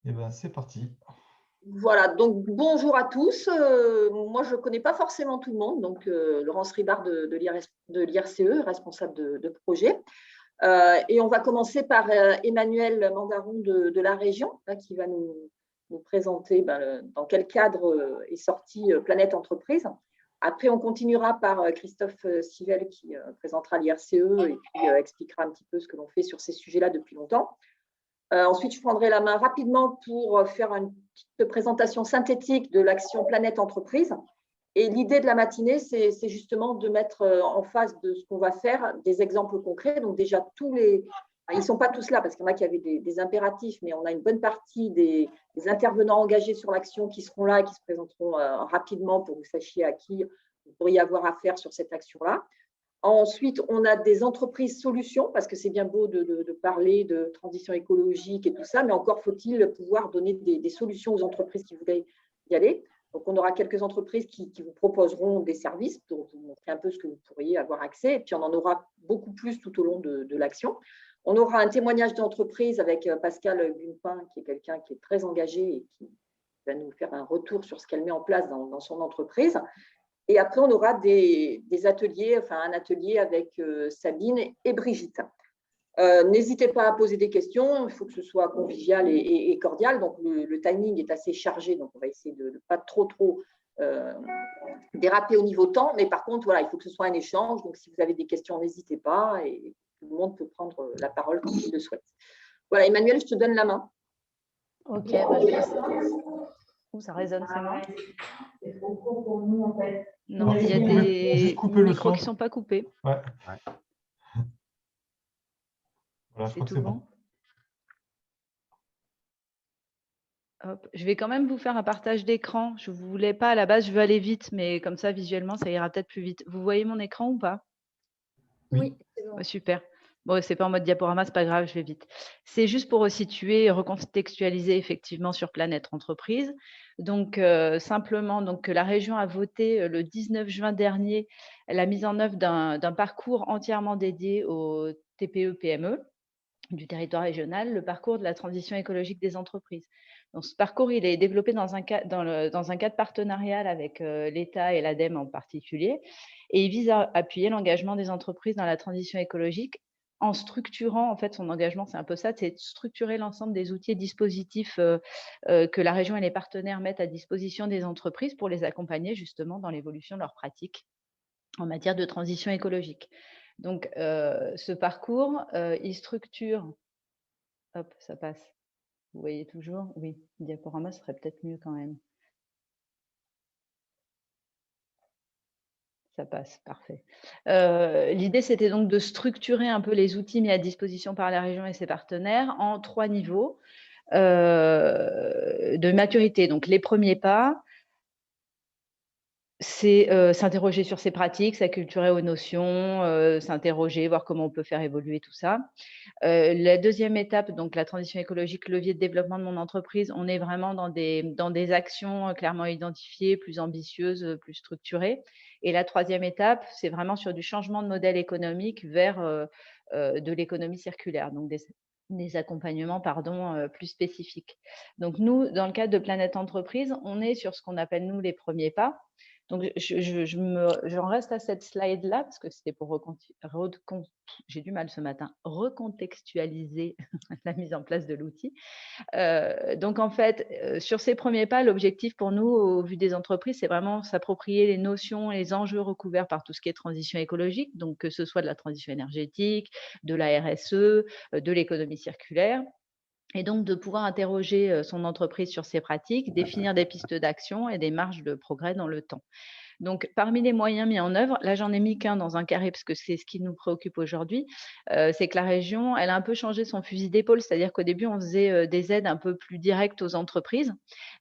Eh ben, c'est parti. Voilà, donc bonjour à tous. Moi, je ne connais pas forcément tout le monde. Donc, Laurence Ribard de l'IRCE, responsable de projet. Et on va commencer par Emmanuel Mandaron de la région, là, qui va nous présenter dans quel cadre est sortie Planète Entreprise. Après, on continuera par Christophe Sivel qui présentera l'IRCE et puis expliquera un petit peu ce que l'on fait sur ces sujets-là depuis longtemps. Ensuite, je prendrai la main rapidement pour faire une petite présentation synthétique de l'action Planète Entreprise. Et l'idée de la matinée, c'est justement de mettre en face de ce qu'on va faire des exemples concrets. Donc déjà, ils ne sont pas tous là parce qu'il y en a qui avaient des impératifs, mais on a une bonne partie des intervenants engagés sur l'action qui seront là et qui se présenteront rapidement pour que vous sachiez à qui vous pourriez avoir affaire sur cette action-là. Ensuite, on a des entreprises solutions, parce que c'est bien beau de parler de transition écologique et tout ça, mais encore faut-il pouvoir donner des solutions aux entreprises qui voudraient y aller. Donc, on aura quelques entreprises qui vous proposeront des services pour vous montrer un peu ce que vous pourriez avoir accès, et puis on en aura beaucoup plus tout au long de l'action. On aura un témoignage d'entreprise avec Pascal Gunpin, qui est quelqu'un qui est très engagé et qui va nous faire un retour sur ce qu'elle met en place dans son entreprise. Et après, on aura des ateliers, enfin un atelier avec Sabine et Brigitte. N'hésitez pas à poser des questions, il faut que ce soit convivial et cordial. Donc, le timing est assez chargé, donc on va essayer de ne pas trop déraper au niveau temps. Mais par contre, voilà, il faut que ce soit un échange. Donc, si vous avez des questions, n'hésitez pas et tout le monde peut prendre la parole quand il le souhaite. Voilà, Emmanuel, je te donne la main. Ok, bah, je vais essayer. Ça résonne, c'est moi. Non, il y a des micros qui ne sont pas coupés. Ouais. Voilà, je crois que c'est bon. Hop. Je vais quand même vous faire un partage d'écran. Je ne voulais pas à la base, je veux aller vite, mais comme ça, visuellement, ça ira peut-être plus vite. Vous voyez mon écran ou pas? Oui. C'est bon. Super. Bon, c'est pas en mode diaporama, c'est pas grave, je vais vite. C'est juste pour resituer, recontextualiser effectivement sur Planète Entreprise. Donc, simplement, donc, la région a voté le 19 juin dernier la mise en œuvre d'un parcours entièrement dédié aux TPE-PME du territoire régional, le parcours de la transition écologique des entreprises. Donc, ce parcours, il est développé dans un cadre partenarial avec l'État et l'ADEME en particulier, et il vise à appuyer l'engagement des entreprises dans la transition écologique en structurant, en fait, son engagement, c'est un peu ça, c'est de structurer l'ensemble des outils et dispositifs que la région et les partenaires mettent à disposition des entreprises pour les accompagner justement dans l'évolution de leurs pratiques en matière de transition écologique. Donc, ce parcours, il structure… Hop, ça passe. Vous voyez toujours? Oui, diaporama serait peut-être mieux quand même. Ça passe, parfait. L'idée, c'était donc de structurer un peu les outils mis à disposition par la région et ses partenaires en 3 niveaux de maturité. Donc, les premiers pas, c'est s'interroger sur ses pratiques, s'acculturer aux notions, s'interroger, voir comment on peut faire évoluer tout ça. La deuxième étape, donc la transition écologique, levier de développement de mon entreprise, on est vraiment dans des actions clairement identifiées, plus ambitieuses, plus structurées. Et la troisième étape, c'est vraiment sur du changement de modèle économique vers de l'économie circulaire, donc des accompagnements plus spécifiques. Donc nous, dans le cadre de Planète Entreprise, on est sur ce qu'on appelle nous les premiers pas. Donc, j'en reste à cette slide-là parce que c'était pour j'ai du mal ce matin, recontextualiser la mise en place de l'outil. Donc, en fait, sur ces premiers pas, l'objectif pour nous, au vu des entreprises, c'est vraiment s'approprier les notions et les enjeux recouverts par tout ce qui est transition écologique, donc que ce soit de la transition énergétique, de la RSE, de l'économie circulaire. Et donc, de pouvoir interroger son entreprise sur ses pratiques, définir des pistes d'action et des marges de progrès dans le temps. Donc, parmi les moyens mis en œuvre, là, j'en ai mis qu'un dans un carré parce que c'est ce qui nous préoccupe aujourd'hui, c'est que la région, elle a un peu changé son fusil d'épaule, c'est-à-dire qu'au début, on faisait des aides un peu plus directes aux entreprises,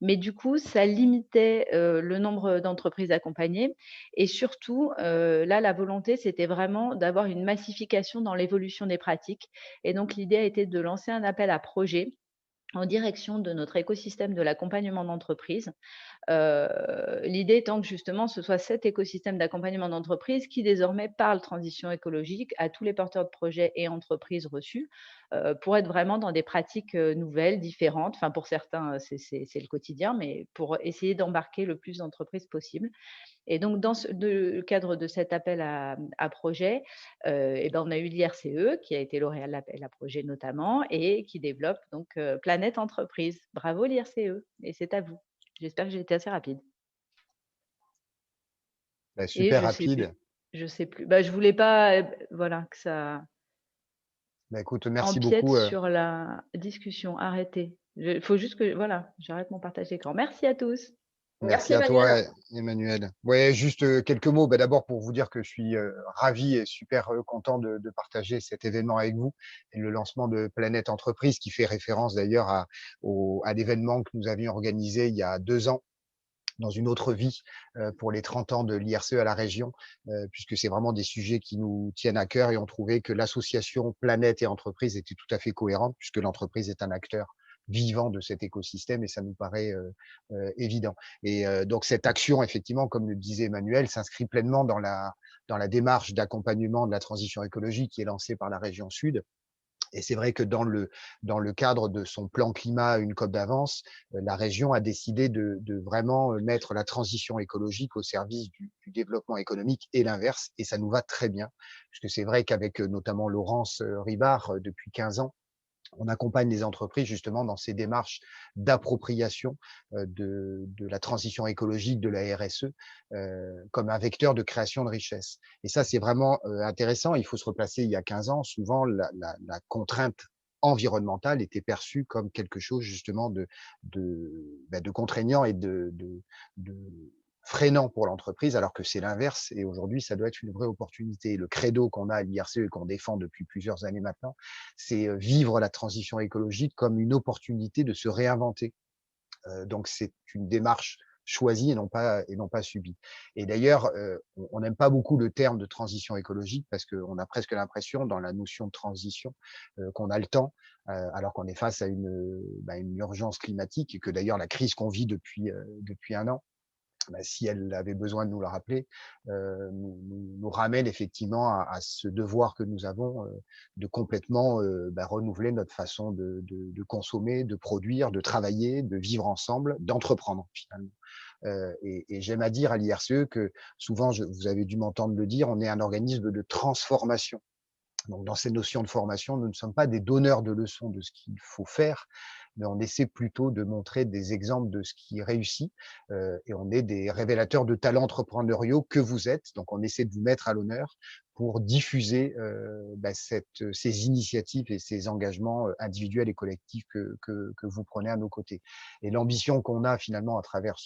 mais du coup, ça limitait le nombre d'entreprises accompagnées et surtout, là, la volonté, c'était vraiment d'avoir une massification dans l'évolution des pratiques. Et donc, l'idée a été de lancer un appel à projets en direction de notre écosystème de l'accompagnement d'entreprise. L'idée étant que justement, ce soit cet écosystème d'accompagnement d'entreprise qui désormais parle transition écologique à tous les porteurs de projets et entreprises reçus pour être vraiment dans des pratiques nouvelles, différentes. Enfin, pour certains, c'est le quotidien, mais pour essayer d'embarquer le plus d'entreprises possible. Et donc, dans le cadre de cet appel à projet, et ben, on a eu l'IRCE qui a été lauréat de l'appel à projet notamment et qui développe donc Planète Entreprise. Bravo l'IRCE et c'est à vous. J'espère que j'ai été assez rapide. Bah, Et super rapide. je sais plus. Bah, je voulais pas, voilà, que ça Bah, écoute, merci empiète beaucoup. sur la discussion. Arrêtez. Il faut juste que, voilà, j'arrête mon partage d'écran. Merci à tous. Merci Merci à toi, Emmanuel. Emmanuel. Ouais, juste quelques mots. Bah, d'abord, pour vous dire que je suis ravi et super content de partager cet événement avec vous et le lancement de Planète Entreprise, qui fait référence d'ailleurs à l'événement que nous avions organisé il y a 2 ans dans une autre vie pour les 30 ans de l'IRCE à la région, puisque c'est vraiment des sujets qui nous tiennent à cœur et on trouvait que l'association Planète et Entreprise était tout à fait cohérente, puisque l'entreprise est un acteur vivant de cet écosystème et ça nous paraît évident. Et donc cette action, effectivement, comme le disait Emmanuel, s'inscrit pleinement dans la démarche d'accompagnement de la transition écologique qui est lancée par la région Sud. Et c'est vrai que dans le cadre de son plan climat, une COP d'avance, la région a décidé de vraiment mettre la transition écologique au service du développement économique et l'inverse. Et ça nous va très bien, puisque c'est vrai qu'avec notamment Laurence Ribard, depuis 15 ans, on accompagne les entreprises justement dans ces démarches d'appropriation de la transition écologique, de la RSE, comme un vecteur de création de richesse. Et ça, c'est vraiment intéressant. Il faut se replacer il y a 15 ans. Souvent, la contrainte environnementale était perçue comme quelque chose justement de contraignant et de freinant pour l'entreprise, alors que c'est l'inverse. Et aujourd'hui, ça doit être une vraie opportunité. Le credo qu'on a à l'IRCE et qu'on défend depuis plusieurs années maintenant, c'est vivre la transition écologique comme une opportunité de se réinventer. Donc, c'est une démarche choisie et non pas subie. Et d'ailleurs, on n'aime pas beaucoup le terme de transition écologique parce qu'on a presque l'impression, dans la notion de transition, qu'on a le temps, alors qu'on est face à une urgence climatique et que d'ailleurs la crise qu'on vit depuis 1 an, si elle avait besoin de nous le rappeler, nous ramène effectivement à ce devoir que nous avons de complètement renouveler notre façon de consommer, de produire, de travailler, de vivre ensemble, d'entreprendre finalement. Et j'aime à dire à l'IRCE que souvent, vous avez dû m'entendre le dire, on est un organisme de transformation. Donc, dans ces notions de formation, nous ne sommes pas des donneurs de leçons de ce qu'il faut faire, mais on essaie plutôt de montrer des exemples de ce qui réussit et on est des révélateurs de talents entrepreneuriaux que vous êtes. Donc, on essaie de vous mettre à l'honneur pour diffuser ces initiatives et ces engagements individuels et collectifs que vous prenez à nos côtés. Et l'ambition qu'on a finalement à travers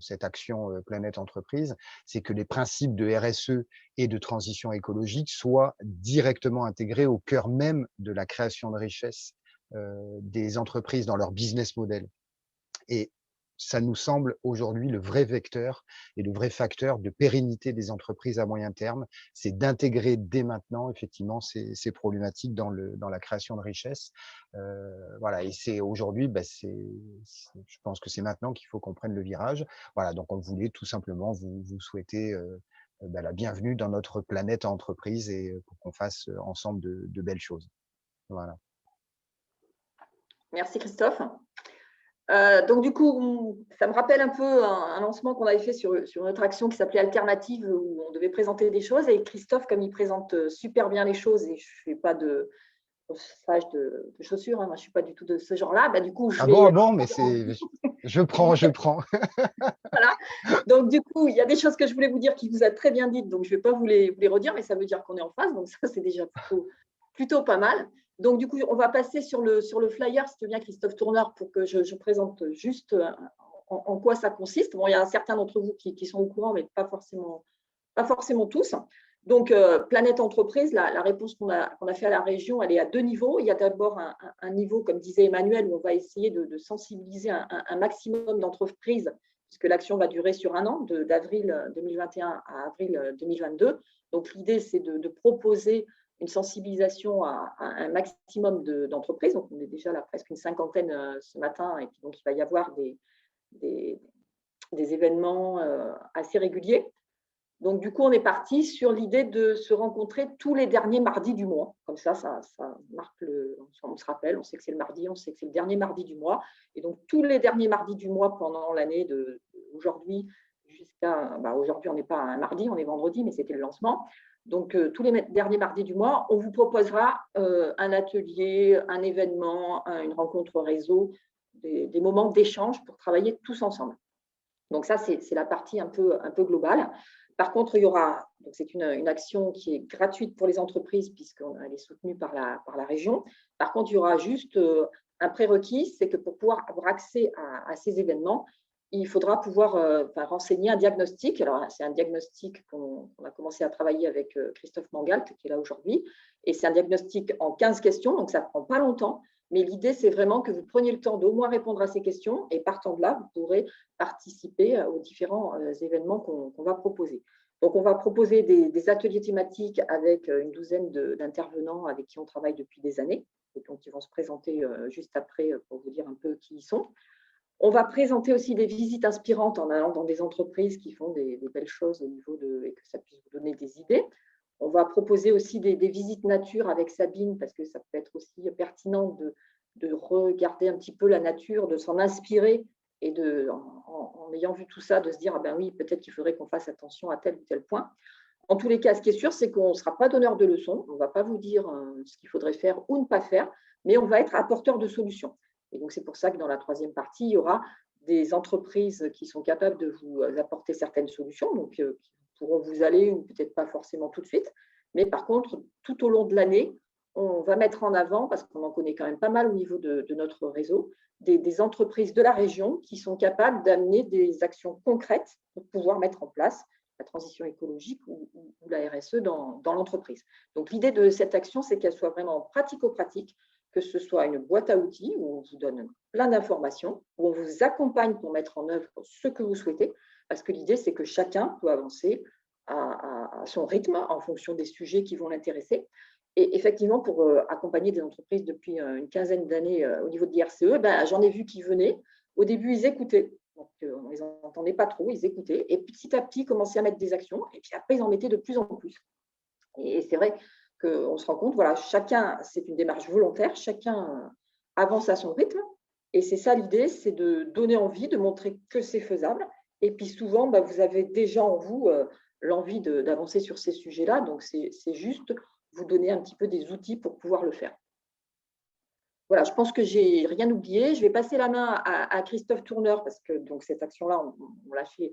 cette action Planète Entreprise, c'est que les principes de RSE et de transition écologique soient directement intégrés au cœur même de la création de richesse des entreprises dans leur business model. Et ça nous semble aujourd'hui le vrai vecteur et le vrai facteur de pérennité des entreprises à moyen terme, c'est d'intégrer dès maintenant effectivement ces problématiques dans la création de richesse. Voilà, et c'est aujourd'hui, je pense que c'est maintenant qu'il faut qu'on prenne le virage. Voilà, donc on voulait tout simplement vous souhaiter la bienvenue dans notre planète entreprise et pour qu'on fasse ensemble de belles choses. Voilà. Merci Christophe. Donc du coup, ça me rappelle un peu un lancement qu'on avait fait sur notre action qui s'appelait Alternative, où on devait présenter des choses. Et Christophe, comme il présente super bien les choses, et je ne fais pas de stage de chaussures, hein, moi je ne suis pas du tout de ce genre-là, du coup, je vais… Bon, mais je prends. Voilà. Donc du coup, il y a des choses que je voulais vous dire qui vous a très bien dites, donc je ne vais pas vous les redire, mais ça veut dire qu'on est en phase, donc ça, c'est déjà plutôt pas mal. Donc, du coup, on va passer sur le flyer, si tu veux bien, Christophe Tourneur, pour que je présente juste en quoi ça consiste. Bon, il y a certains d'entre vous qui sont au courant, mais pas forcément tous. Donc, Planète Entreprise, la réponse qu'on a fait à la région, elle est à 2 niveaux. Il y a d'abord un niveau, comme disait Emmanuel, où on va essayer de sensibiliser un maximum d'entreprises, puisque l'action va durer sur 1 an, d'avril 2021 à avril 2022. Donc, l'idée, c'est de proposer une sensibilisation à un maximum d'entreprises. Donc, on est déjà là presque une 50aine ce matin, et donc il va y avoir des événements assez réguliers. Donc, du coup, on est parti sur l'idée de se rencontrer tous les derniers mardis du mois. Comme ça marque on se rappelle, on sait que c'est le mardi, on sait que c'est le dernier mardi du mois. Et donc, tous les derniers mardis du mois pendant l'année d'aujourd'hui jusqu'à… aujourd'hui, on n'est pas un mardi, on est vendredi, mais c'était le lancement. Donc, tous les derniers mardis du mois, on vous proposera un atelier, un événement, une rencontre réseau, des moments d'échange pour travailler tous ensemble. Donc, ça, c'est la partie un peu globale. Par contre, il y aura, donc c'est une action qui est gratuite pour les entreprises puisqu'elle est soutenue par la région. Par contre, il y aura juste un prérequis, c'est que pour pouvoir avoir accès à ces événements, il faudra pouvoir renseigner un diagnostic. Alors, c'est un diagnostic qu'on a commencé à travailler avec Christophe Mangalt, qui est là aujourd'hui. Et c'est un diagnostic en 15 questions, donc ça ne prend pas longtemps. Mais l'idée, c'est vraiment que vous preniez le temps d'au moins répondre à ces questions. Et partant de là, vous pourrez participer aux différents événements qu'on va proposer. Donc, on va proposer des ateliers thématiques avec une douzaine d'intervenants avec qui on travaille depuis des années. Et donc, ils vont se présenter juste après pour vous dire un peu qui ils sont. On va présenter aussi des visites inspirantes en allant dans des entreprises qui font des belles choses au niveau et que ça puisse vous donner des idées. On va proposer aussi des visites nature avec Sabine parce que ça peut être aussi pertinent de regarder un petit peu la nature, de s'en inspirer et en ayant vu tout ça, de se dire, ah ben oui, peut-être qu'il faudrait qu'on fasse attention à tel ou tel point. En tous les cas, ce qui est sûr, c'est qu'on ne sera pas donneur de leçons, on ne va pas vous dire ce qu'il faudrait faire ou ne pas faire, mais on va être apporteur de solutions. Et donc, c'est pour ça que dans la troisième partie, il y aura des entreprises qui sont capables de vous apporter certaines solutions, donc qui pourront vous aller ou peut-être pas forcément tout de suite. Mais par contre, tout au long de l'année, on va mettre en avant, parce qu'on en connaît quand même pas mal au niveau de notre réseau, des entreprises de la région qui sont capables d'amener des actions concrètes pour pouvoir mettre en place la transition écologique ou la RSE dans l'entreprise. Donc, l'idée de cette action, c'est qu'elle soit vraiment pratico-pratique, que ce soit une boîte à outils où on vous donne plein d'informations, où on vous accompagne pour mettre en œuvre ce que vous souhaitez, parce que l'idée, c'est que chacun peut avancer à son rythme en fonction des sujets qui vont l'intéresser. Et effectivement, pour accompagner des entreprises depuis une quinzaine d'années au niveau de l'IRCE, j'en ai vu qui venaient. Au début, ils écoutaient. Donc, on ne les entendait pas trop, ils écoutaient. Et petit à petit, ils commençaient à mettre des actions. Et puis après, ils en mettaient de plus en plus. Et c'est vrai qu'on se rend compte, voilà, chacun, c'est une démarche volontaire, chacun avance à son rythme. Et c'est ça l'idée, c'est de donner envie, de montrer que c'est faisable. Et puis souvent, vous avez déjà en vous l'envie d'avancer sur ces sujets-là. Donc, c'est juste vous donner un petit peu des outils pour pouvoir le faire. Voilà, je pense que j'ai rien oublié. Je vais passer la main à Christophe Tourneur parce que donc, cette action-là, on l'a fait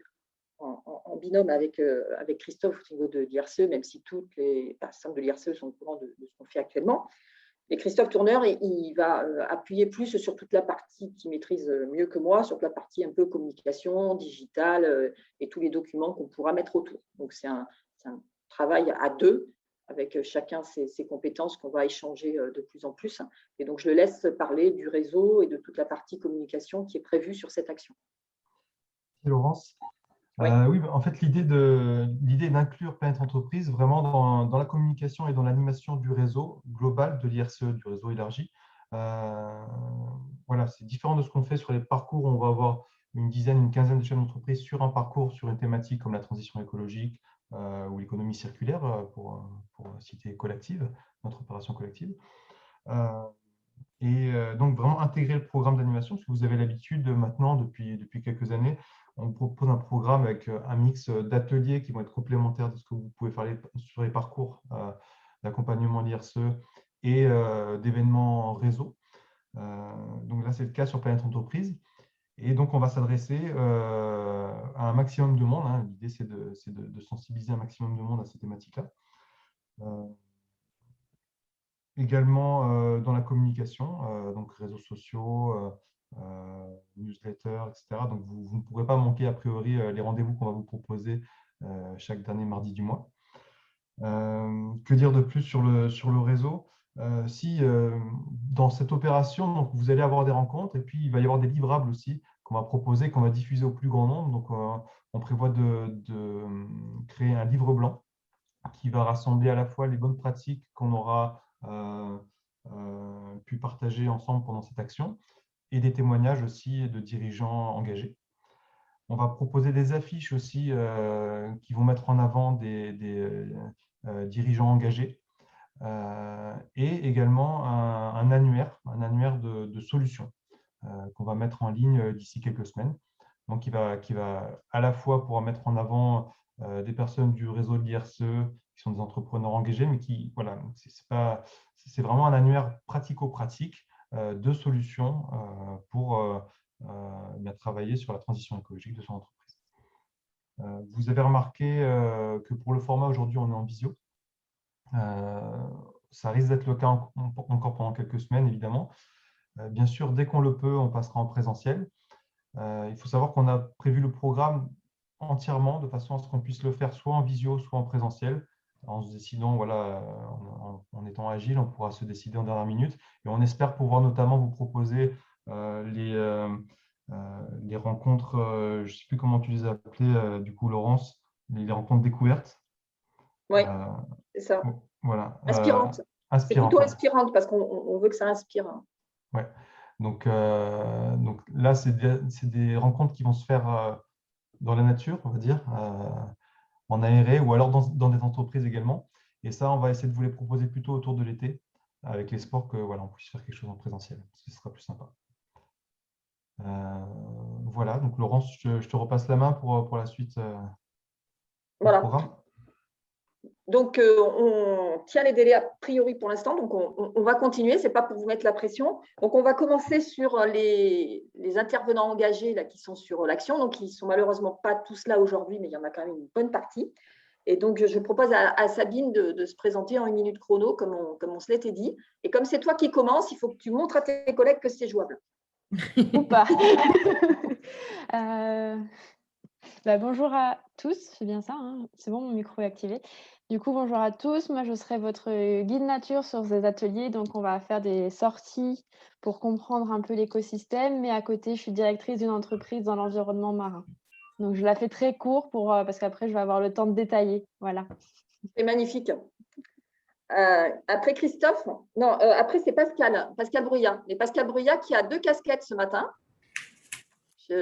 en binôme avec Christophe au niveau de l'IRCE, même si toutes les personnes de l'IRCE sont au courant de ce qu'on fait actuellement. Et Christophe Tourneur, il va appuyer plus sur toute la partie qu'il maîtrise mieux que moi, sur toute la partie un peu communication, digitale et tous les documents qu'on pourra mettre autour. Donc, c'est un travail à deux avec chacun ses compétences qu'on va échanger de plus en plus. Et donc, je le laisse parler du réseau et de toute la partie communication qui est prévue sur cette action. Merci Laurence. Oui. Oui, en fait, l'idée d'inclure Planète Entreprise vraiment dans la communication et dans l'animation du réseau global de l'IRCE, du réseau élargi. Voilà, c'est différent de ce qu'on fait sur les parcours. On va avoir une quinzaine de chefs d'entreprise sur un parcours, sur une thématique comme la transition écologique ou l'économie circulaire, pour citer collective, notre opération collective. Donc, vraiment intégrer le programme d'animation, parce que vous avez l'habitude maintenant, depuis quelques années, on propose un programme avec un mix d'ateliers qui vont être complémentaires de ce que vous pouvez faire sur les parcours d'accompagnement l'IRCE et d'événements réseau. Donc là, c'est le cas sur Planète Entreprise. Et donc, on va s'adresser à un maximum de monde. Hein. L'idée, c'est de sensibiliser un maximum de monde à ces thématiques-là. Également dans la communication, donc réseaux sociaux, newsletters, etc. Donc, vous ne pourrez pas manquer a priori les rendez-vous qu'on va vous proposer chaque dernier mardi du mois. Que dire de plus sur le réseau? Dans cette opération, donc, vous allez avoir des rencontres et puis il va y avoir des livrables aussi qu'on va proposer, qu'on va diffuser au plus grand nombre. Donc, on prévoit de créer un livre blanc qui va rassembler à la fois les bonnes pratiques qu'on aura pu partager ensemble pendant cette action et des témoignages aussi de dirigeants engagés. On va proposer des affiches aussi qui vont mettre en avant des dirigeants engagés et également un annuaire de solutions qu'on va mettre en ligne d'ici quelques semaines. Donc, qui va à la fois pouvoir mettre en avant des personnes du réseau de l'IRCE qui sont des entrepreneurs engagés, mais qui, voilà, c'est vraiment un annuaire pratico-pratique de solutions pour bien travailler sur la transition écologique de son entreprise. Vous avez remarqué que pour le format, aujourd'hui, on est en visio. Ça risque d'être le cas encore pendant quelques semaines, évidemment. Bien sûr, dès qu'on le peut, on passera en présentiel. Il faut savoir qu'on a prévu le programme entièrement de façon à ce qu'on puisse le faire soit en visio, soit en présentiel. En se décidant, voilà, en étant agile, on pourra se décider en dernière minute. Et on espère pouvoir notamment vous proposer les rencontres, je ne sais plus comment tu les as appelées, du coup, Laurence, les rencontres découvertes. Oui, c'est ça. Voilà. Inspirante. C'est plutôt inspirante parce qu'on veut que ça inspire. Ouais. Donc là, c'est des rencontres qui vont se faire dans la nature, on va dire, en aéré ou alors dans des entreprises également. Et ça, on va essayer de vous les proposer plutôt autour de l'été, avec l'espoir que voilà, on puisse faire quelque chose en présentiel, parce que ce sera plus sympa. Voilà, donc Laurence, je te repasse la main pour la suite du programme. Donc, on tient les délais a priori pour l'instant, donc on va continuer, ce n'est pas pour vous mettre la pression. Donc, on va commencer sur les intervenants engagés là, qui sont sur l'action, donc ils ne sont malheureusement pas tous là aujourd'hui, mais il y en a quand même une bonne partie. Et donc, je propose à Sabine de se présenter en 1 minute chrono, comme on se l'était dit. Et comme c'est toi qui commences, il faut que tu montres à tes collègues que c'est jouable. Ou pas. Bonjour à tous, c'est bien ça, hein, c'est bon, mon micro est activé. Du coup, bonjour à tous, moi je serai votre guide nature sur ces ateliers, donc on va faire des sorties pour comprendre un peu l'écosystème, mais à côté, je suis directrice d'une entreprise dans l'environnement marin. Donc je la fais très court parce qu'après, je vais avoir le temps de détailler. Voilà. C'est magnifique. Après Christophe, non, après c'est Pascal Bruyat. Mais Pascal Bruyat qui a 2 casquettes ce matin.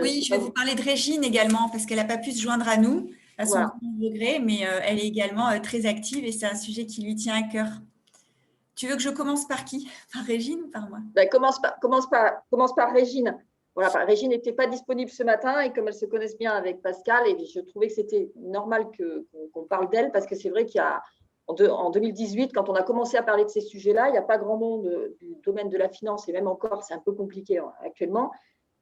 Oui, je vais vous parler de Régine également parce qu'elle n'a pas pu se joindre à nous à son degré, mais elle est également très active et c'est un sujet qui lui tient à cœur. Tu veux que je commence par qui? Par Régine ou par moi? Commence par Régine. Voilà, Régine n'était pas disponible ce matin et comme elles se connaissent bien avec Pascal, et je trouvais que c'était normal qu'on parle d'elle parce que c'est vrai qu'il y a en 2018, quand on a commencé à parler de ces sujets-là, il n'y a pas grand monde du domaine de la finance et même encore, c'est un peu compliqué actuellement,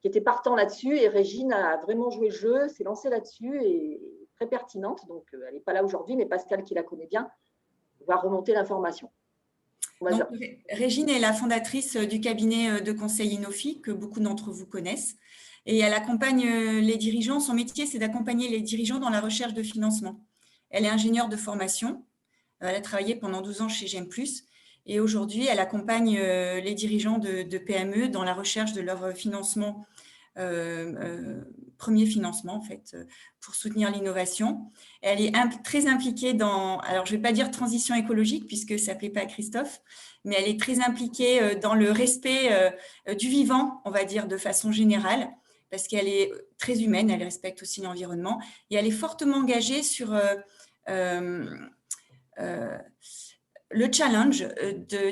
qui était partant là-dessus et Régine a vraiment joué le jeu, s'est lancée là-dessus et très pertinente. Donc, elle n'est pas là aujourd'hui, mais Pascal, qui la connaît bien, va remonter l'information. Donc, Régine est la fondatrice du cabinet de conseil Inofi, que beaucoup d'entre vous connaissent. Et elle accompagne les dirigeants. Son métier, c'est d'accompagner les dirigeants dans la recherche de financement. Elle est ingénieure de formation. Elle a travaillé pendant 12 ans chez GEM+. Et aujourd'hui, elle accompagne les dirigeants de PME dans la recherche de leur financement, premier financement en fait, pour soutenir l'innovation. Elle est très impliquée dans, alors je ne vais pas dire transition écologique puisque ça ne plaît pas à Christophe, mais elle est très impliquée dans le respect du vivant, on va dire de façon générale, parce qu'elle est très humaine, elle respecte aussi l'environnement et elle est fortement engagée sur le challenge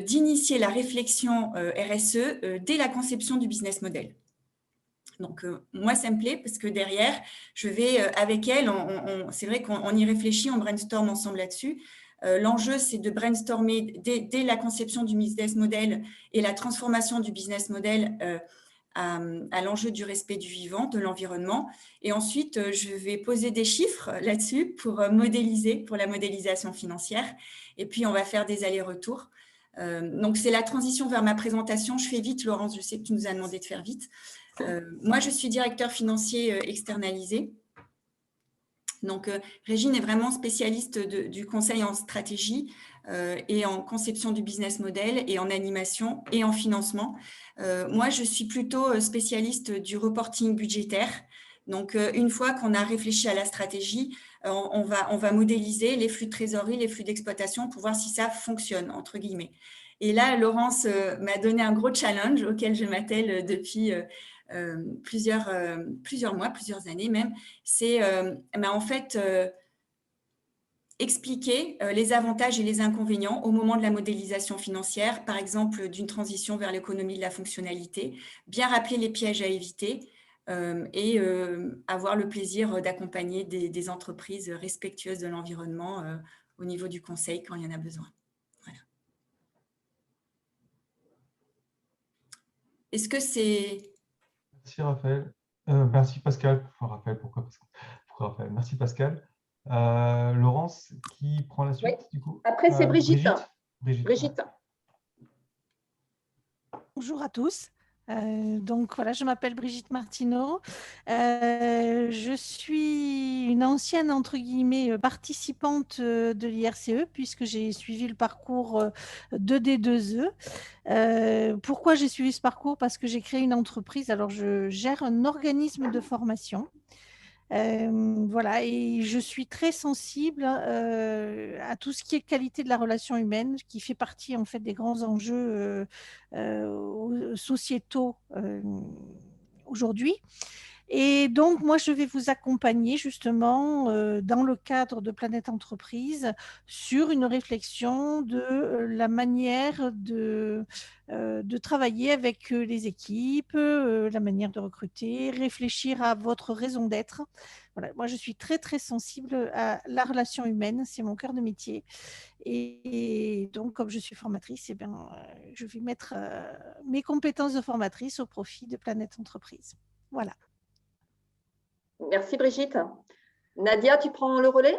d'initier la réflexion RSE dès la conception du business model. Donc, moi, ça me plaît parce que derrière, je vais avec elle, c'est vrai qu'on y réfléchit, on brainstorm ensemble là-dessus. L'enjeu, c'est de brainstormer dès la conception du business model et la transformation du business model à l'enjeu du respect du vivant, de l'environnement. Et ensuite, je vais poser des chiffres là-dessus pour modéliser, pour la modélisation financière. Et puis, on va faire des allers-retours. Donc, c'est la transition vers ma présentation. Je fais vite, Laurence, je sais que tu nous as demandé de faire vite. Moi, je suis directeur financier externalisé. Donc, Régine est vraiment spécialiste du conseil en stratégie et en conception du business model et en animation et en financement. Moi, je suis plutôt spécialiste du reporting budgétaire. Donc, une fois qu'on a réfléchi à la stratégie, on va modéliser les flux de trésorerie, les flux d'exploitation pour voir si ça fonctionne, entre guillemets. Et là, Laurence m'a donné un gros challenge auquel je m'attelle depuis plusieurs mois, plusieurs années même, c'est en fait expliquer les avantages et les inconvénients au moment de la modélisation financière, par exemple d'une transition vers l'économie de la fonctionnalité, bien rappeler les pièges à éviter et avoir le plaisir d'accompagner des entreprises respectueuses de l'environnement au niveau du conseil quand il y en a besoin. Voilà. Est-ce que c'est… Merci Raphaël. Merci Pascal. Enfin, Raphaël, pourquoi Raphaël? Merci Pascal. Laurence, qui prend la suite du coup? Après, c'est Brigitte. Brigitte. Bonjour à tous. Donc voilà, je m'appelle Brigitte Martineau. Je suis une ancienne, entre guillemets, participante de l'IRCE puisque j'ai suivi le parcours 2D2E. Pourquoi j'ai suivi ce parcours? Parce que j'ai créé une entreprise. Alors, je gère un organisme de formation. Voilà, et je suis très sensible à tout ce qui est qualité de la relation humaine, qui fait partie en fait des grands enjeux sociétaux aujourd'hui. Et donc, moi, je vais vous accompagner justement dans le cadre de Planète Entreprise sur une réflexion de la manière de travailler avec les équipes, la manière de recruter, réfléchir à votre raison d'être. Voilà, moi, je suis très, très sensible à la relation humaine, c'est mon cœur de métier. Et donc, comme je suis formatrice, eh bien, je vais mettre mes compétences de formatrice au profit de Planète Entreprise. Voilà. Merci Brigitte. Nadia, tu prends le relais?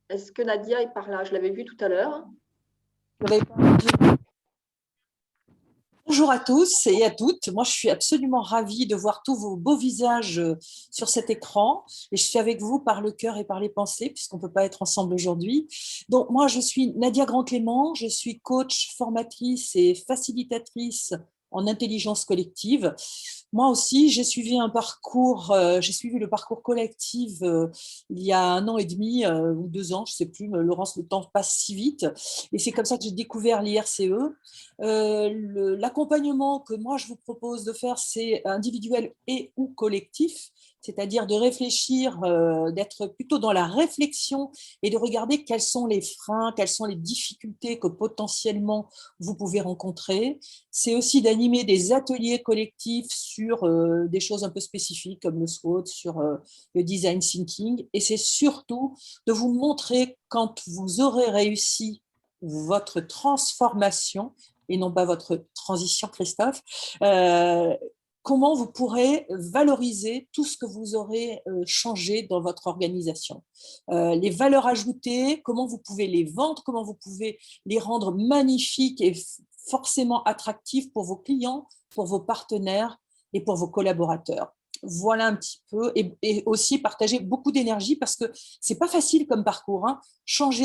Est-ce que Nadia est par là? Je l'avais vue tout à l'heure. Bonjour à tous et à toutes. Moi, je suis absolument ravie de voir tous vos beaux visages sur cet écran. Et je suis avec vous par le cœur et par les pensées, puisqu'on ne peut pas être ensemble aujourd'hui. Donc, moi, je suis Nadia Grand-Clément. Je suis coach, formatrice et facilitatrice en intelligence collective. Moi aussi, j'ai suivi le parcours collectif il y a 1 an et demi ou 2 ans, je ne sais plus, Laurence, le temps passe si vite. Et c'est comme ça que j'ai découvert l'IRCE. L'accompagnement que moi, je vous propose de faire, c'est individuel et ou collectif, c'est-à-dire de réfléchir, d'être plutôt dans la réflexion et de regarder quels sont les freins, quelles sont les difficultés que potentiellement vous pouvez rencontrer. C'est aussi d'animer des ateliers collectifs sur des choses un peu spécifiques comme le SWOT, sur le design thinking. Et c'est surtout de vous montrer quand vous aurez réussi votre transformation et non pas votre transition, Christophe, comment vous pourrez valoriser tout ce que vous aurez changé dans votre organisation. Les valeurs ajoutées, comment vous pouvez les vendre, comment vous pouvez les rendre magnifiques et forcément attractifs pour vos clients, pour vos partenaires et pour vos collaborateurs. Voilà un petit peu, et aussi partager beaucoup d'énergie parce que c'est pas facile comme parcours, hein.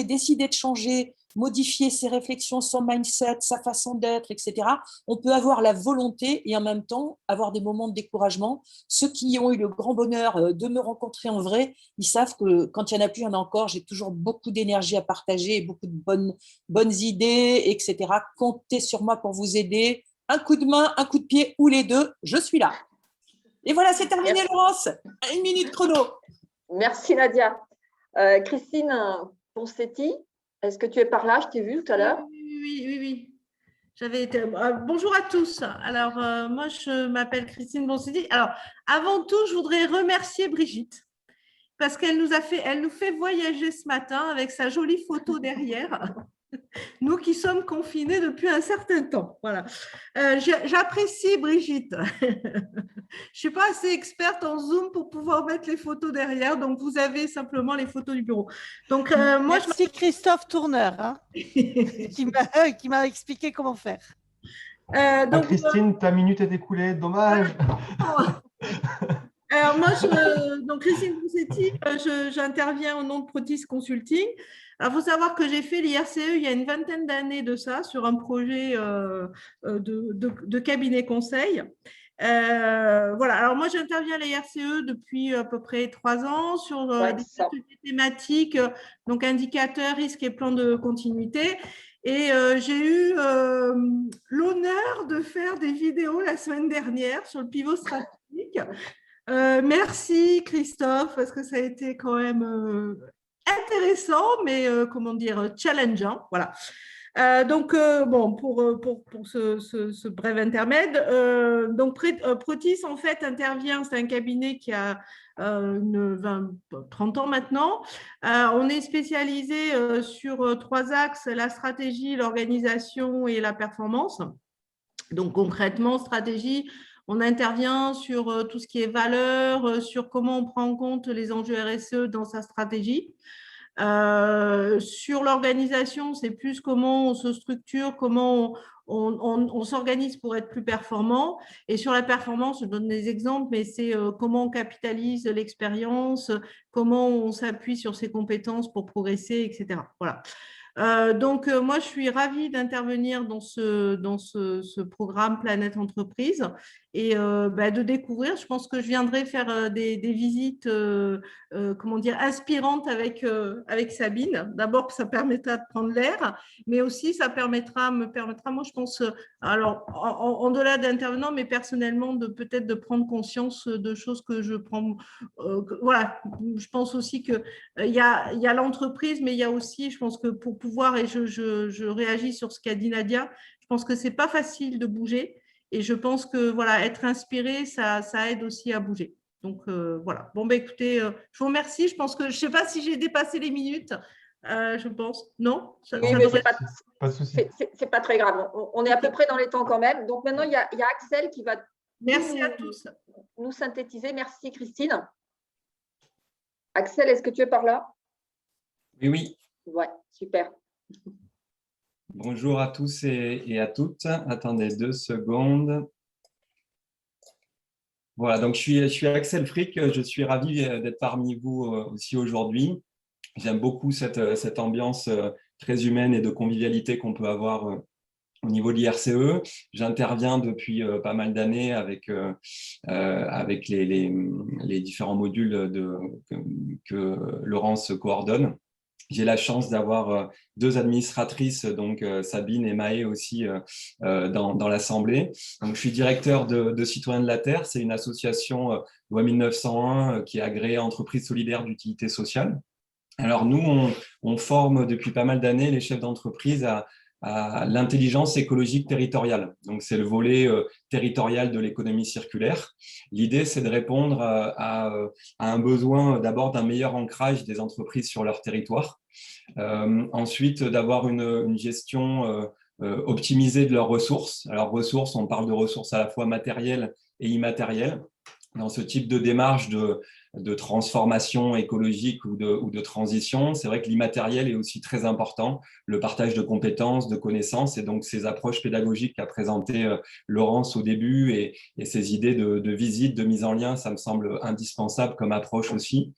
Décider de changer, modifier ses réflexions, son mindset, sa façon d'être, etc. On peut avoir la volonté et en même temps avoir des moments de découragement. Ceux qui ont eu le grand bonheur de me rencontrer en vrai, ils savent que quand il n'y en a plus, il y en a encore. J'ai toujours beaucoup d'énergie à partager, beaucoup de bonnes idées, etc. Comptez sur moi pour vous aider. Un coup de main, un coup de pied ou les deux, je suis là. Et voilà, c'est terminé. Merci. Laurence. 1 minute chrono. Merci Nadia. Christine Poncetti, est-ce que tu es par là? Je t'ai vu tout à l'heure. Oui. Bonjour à tous. Alors, moi, je m'appelle Christine Poncetti. Alors, avant tout, je voudrais remercier Brigitte parce qu'elle nous fait voyager ce matin avec sa jolie photo derrière. Nous qui sommes confinés depuis un certain temps. Voilà. J'apprécie Brigitte. Je ne suis pas assez experte en Zoom pour pouvoir mettre les photos derrière, donc vous avez simplement les photos du bureau. Donc, merci Christophe Tourneur hein, qui m'a expliqué comment faire. Donc, Christine, ta minute est écoulée, dommage. Alors moi, donc Christine Poncetti, j'interviens au nom de Protis Consulting. Alors, il faut savoir que j'ai fait l'IRCE il y a une 20aine d'années de ça, sur un projet de cabinet conseil. Voilà, alors moi, j'interviens à l'IRCE depuis à peu près 3 ans sur des ateliers thématiques, donc indicateurs, risques et plans de continuité. Et j'ai eu l'honneur de faire des vidéos la semaine dernière sur le pivot stratégique. Merci Christophe, parce que ça a été quand même intéressant, mais comment dire, challengeant. Voilà. Bon, pour ce bref intermède, donc Protis en fait intervient, c'est un cabinet qui a 30 ans maintenant. On est spécialisé sur 3 axes, la stratégie, l'organisation et la performance. Donc concrètement, stratégie, on intervient sur tout ce qui est valeur, sur comment on prend en compte les enjeux RSE dans sa stratégie. Sur l'organisation, c'est plus comment on se structure, comment on s'organise pour être plus performant. Et sur la performance, je donne des exemples, mais c'est comment on capitalise l'expérience, comment on s'appuie sur ses compétences pour progresser, etc. Voilà. Moi, je suis ravie d'intervenir dans ce programme Planète Entreprise et de découvrir. Je pense que je viendrai faire des visites comment dire, inspirantes avec Sabine. D'abord, ça permettra de prendre l'air, mais aussi ça me permettra, moi, je pense, alors, en-delà d'intervenant, mais personnellement, peut-être de prendre conscience de choses que je prends. Voilà, je pense aussi qu'il y a l'entreprise, mais il y a aussi, je pense que pour pouvoir, et je réagis sur ce qu'a dit Nadia, je pense que ce n'est pas facile de bouger. Et je pense que voilà, être inspiré, ça aide aussi à bouger. Donc, voilà. Bon, écoutez, je vous remercie. Je pense que, je ne sais pas si j'ai dépassé les minutes, je pense. Non, oui, mais ce n'est pas de souci. C'est pas très grave. On est à peu près dans les temps quand même. Donc, maintenant, il y a Axel qui va merci à tous. Nous synthétiser. Merci, Christine. Axel, est-ce que tu es par là? Oui, oui. Ouais, super. Bonjour à tous et à toutes. Attendez 2 secondes. Voilà, donc je suis Axel Frick. Je suis ravi d'être parmi vous aussi aujourd'hui. J'aime beaucoup cette ambiance très humaine et de convivialité qu'on peut avoir au niveau de l'IRCE. J'interviens depuis pas mal d'années avec les différents modules que Laurence coordonne. J'ai la chance d'avoir 2 administratrices, donc Sabine et Maë aussi dans l'Assemblée. Donc, je suis directeur de Citoyens de la Terre. C'est une association loi 1901 qui est agréée entreprise solidaire d'utilité sociale. Alors nous, on forme depuis pas mal d'années les chefs d'entreprise à l'intelligence écologique territoriale. Donc, c'est le volet territorial de l'économie circulaire. L'idée, c'est de répondre à un besoin d'abord d'un meilleur ancrage des entreprises sur leur territoire. Ensuite, d'avoir une gestion optimisée de leurs ressources. Alors, ressources, on parle de ressources à la fois matérielles et immatérielles. Dans ce type de démarche de transformation écologique ou de transition, c'est vrai que l'immatériel est aussi très important, le partage de compétences, de connaissances, et donc ces approches pédagogiques qu'a présentées Laurence au début et ces idées de visite, de mise en lien, ça me semble indispensable comme approche aussi.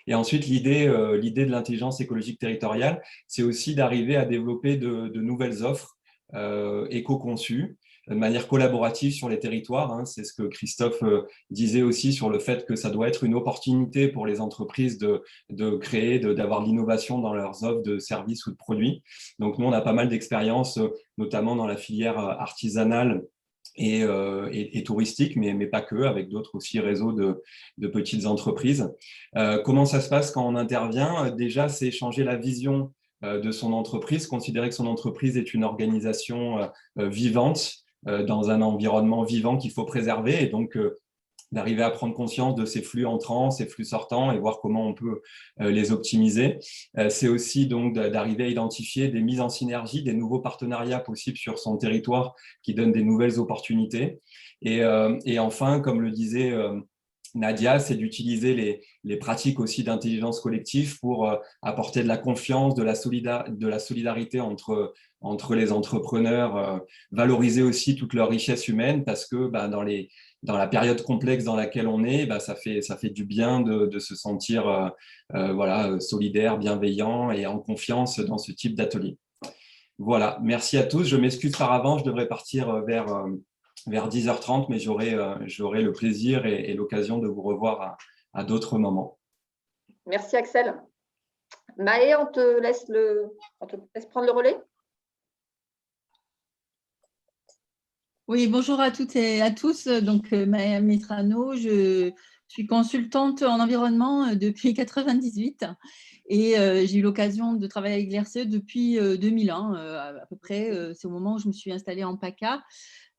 Et ensuite, l'idée de l'intelligence écologique territoriale, c'est aussi d'arriver à développer de nouvelles offres éco-conçues, de manière collaborative sur les territoires. C'est ce que Christophe disait aussi sur le fait que ça doit être une opportunité pour les entreprises de créer, d'avoir de l'innovation dans leurs offres de services ou de produits. Donc, nous, on a pas mal d'expériences, notamment dans la filière artisanale et touristique, mais pas que, avec d'autres aussi réseaux de petites entreprises. Comment ça se passe quand on intervient? Déjà, c'est changer la vision de son entreprise, considérer que son entreprise est une organisation vivante, dans un environnement vivant qu'il faut préserver, et donc d'arriver à prendre conscience de ces flux entrants, ces flux sortants, et voir comment on peut les optimiser. C'est aussi donc d'arriver à identifier des mises en synergie, des nouveaux partenariats possibles sur son territoire qui donnent des nouvelles opportunités. Et enfin, comme le disait Nadia, c'est d'utiliser les pratiques aussi d'intelligence collective pour apporter de la confiance, de la solidarité entre les entrepreneurs, valoriser aussi toute leur richesse humaine, parce que dans la période complexe dans laquelle on est, ça fait du bien de se sentir voilà, solidaire, bienveillant et en confiance dans ce type d'atelier. Voilà, merci à tous. Je m'excuse par avance, je devrais partir vers 10h30, mais j'aurai le plaisir et l'occasion de vous revoir à d'autres moments. Merci Axel. Maë, on te laisse prendre le relais. Oui, bonjour à toutes et à tous. Donc, Maya Metrano, je suis consultante en environnement depuis 1998 et j'ai eu l'occasion de travailler avec l'IRCE depuis 2001 à peu près. C'est au moment où je me suis installée en PACA.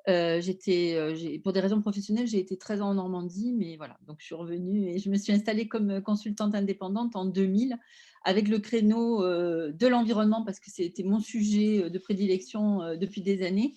Pour des raisons professionnelles, j'ai été 13 ans en Normandie, mais voilà, donc je suis revenue et je me suis installée comme consultante indépendante en 2000 avec le créneau de l'environnement parce que c'était mon sujet de prédilection depuis des années.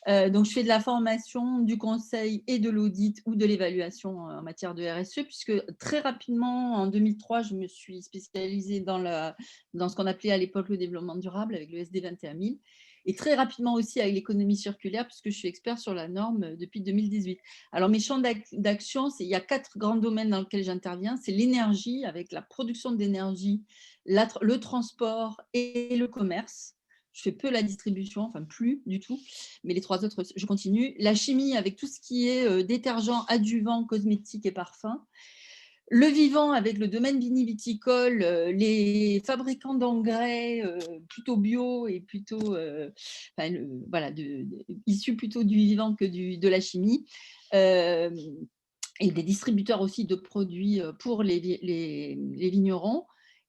Donc, je fais de la formation, du conseil et de l'audit ou de l'évaluation en matière de RSE, puisque très rapidement, en 2003, je me suis spécialisée dans ce qu'on appelait à l'époque le développement durable avec le SD 21000 et très rapidement aussi avec l'économie circulaire, puisque je suis expert sur la norme depuis 2018. Alors, mes champs d'action, il y a 4 grands domaines dans lesquels j'interviens. C'est l'énergie, avec la production d'énergie, le transport et le commerce. Je fais peu la distribution, enfin plus du tout, mais les 3 autres, je continue. La chimie avec tout ce qui est détergent, adjuvant, cosmétiques et parfums. Le vivant avec le domaine viniviticole, les fabricants d'engrais plutôt bio et plutôt, voilà, issus plutôt du vivant que de la chimie. Et des distributeurs aussi de produits pour les vignerons.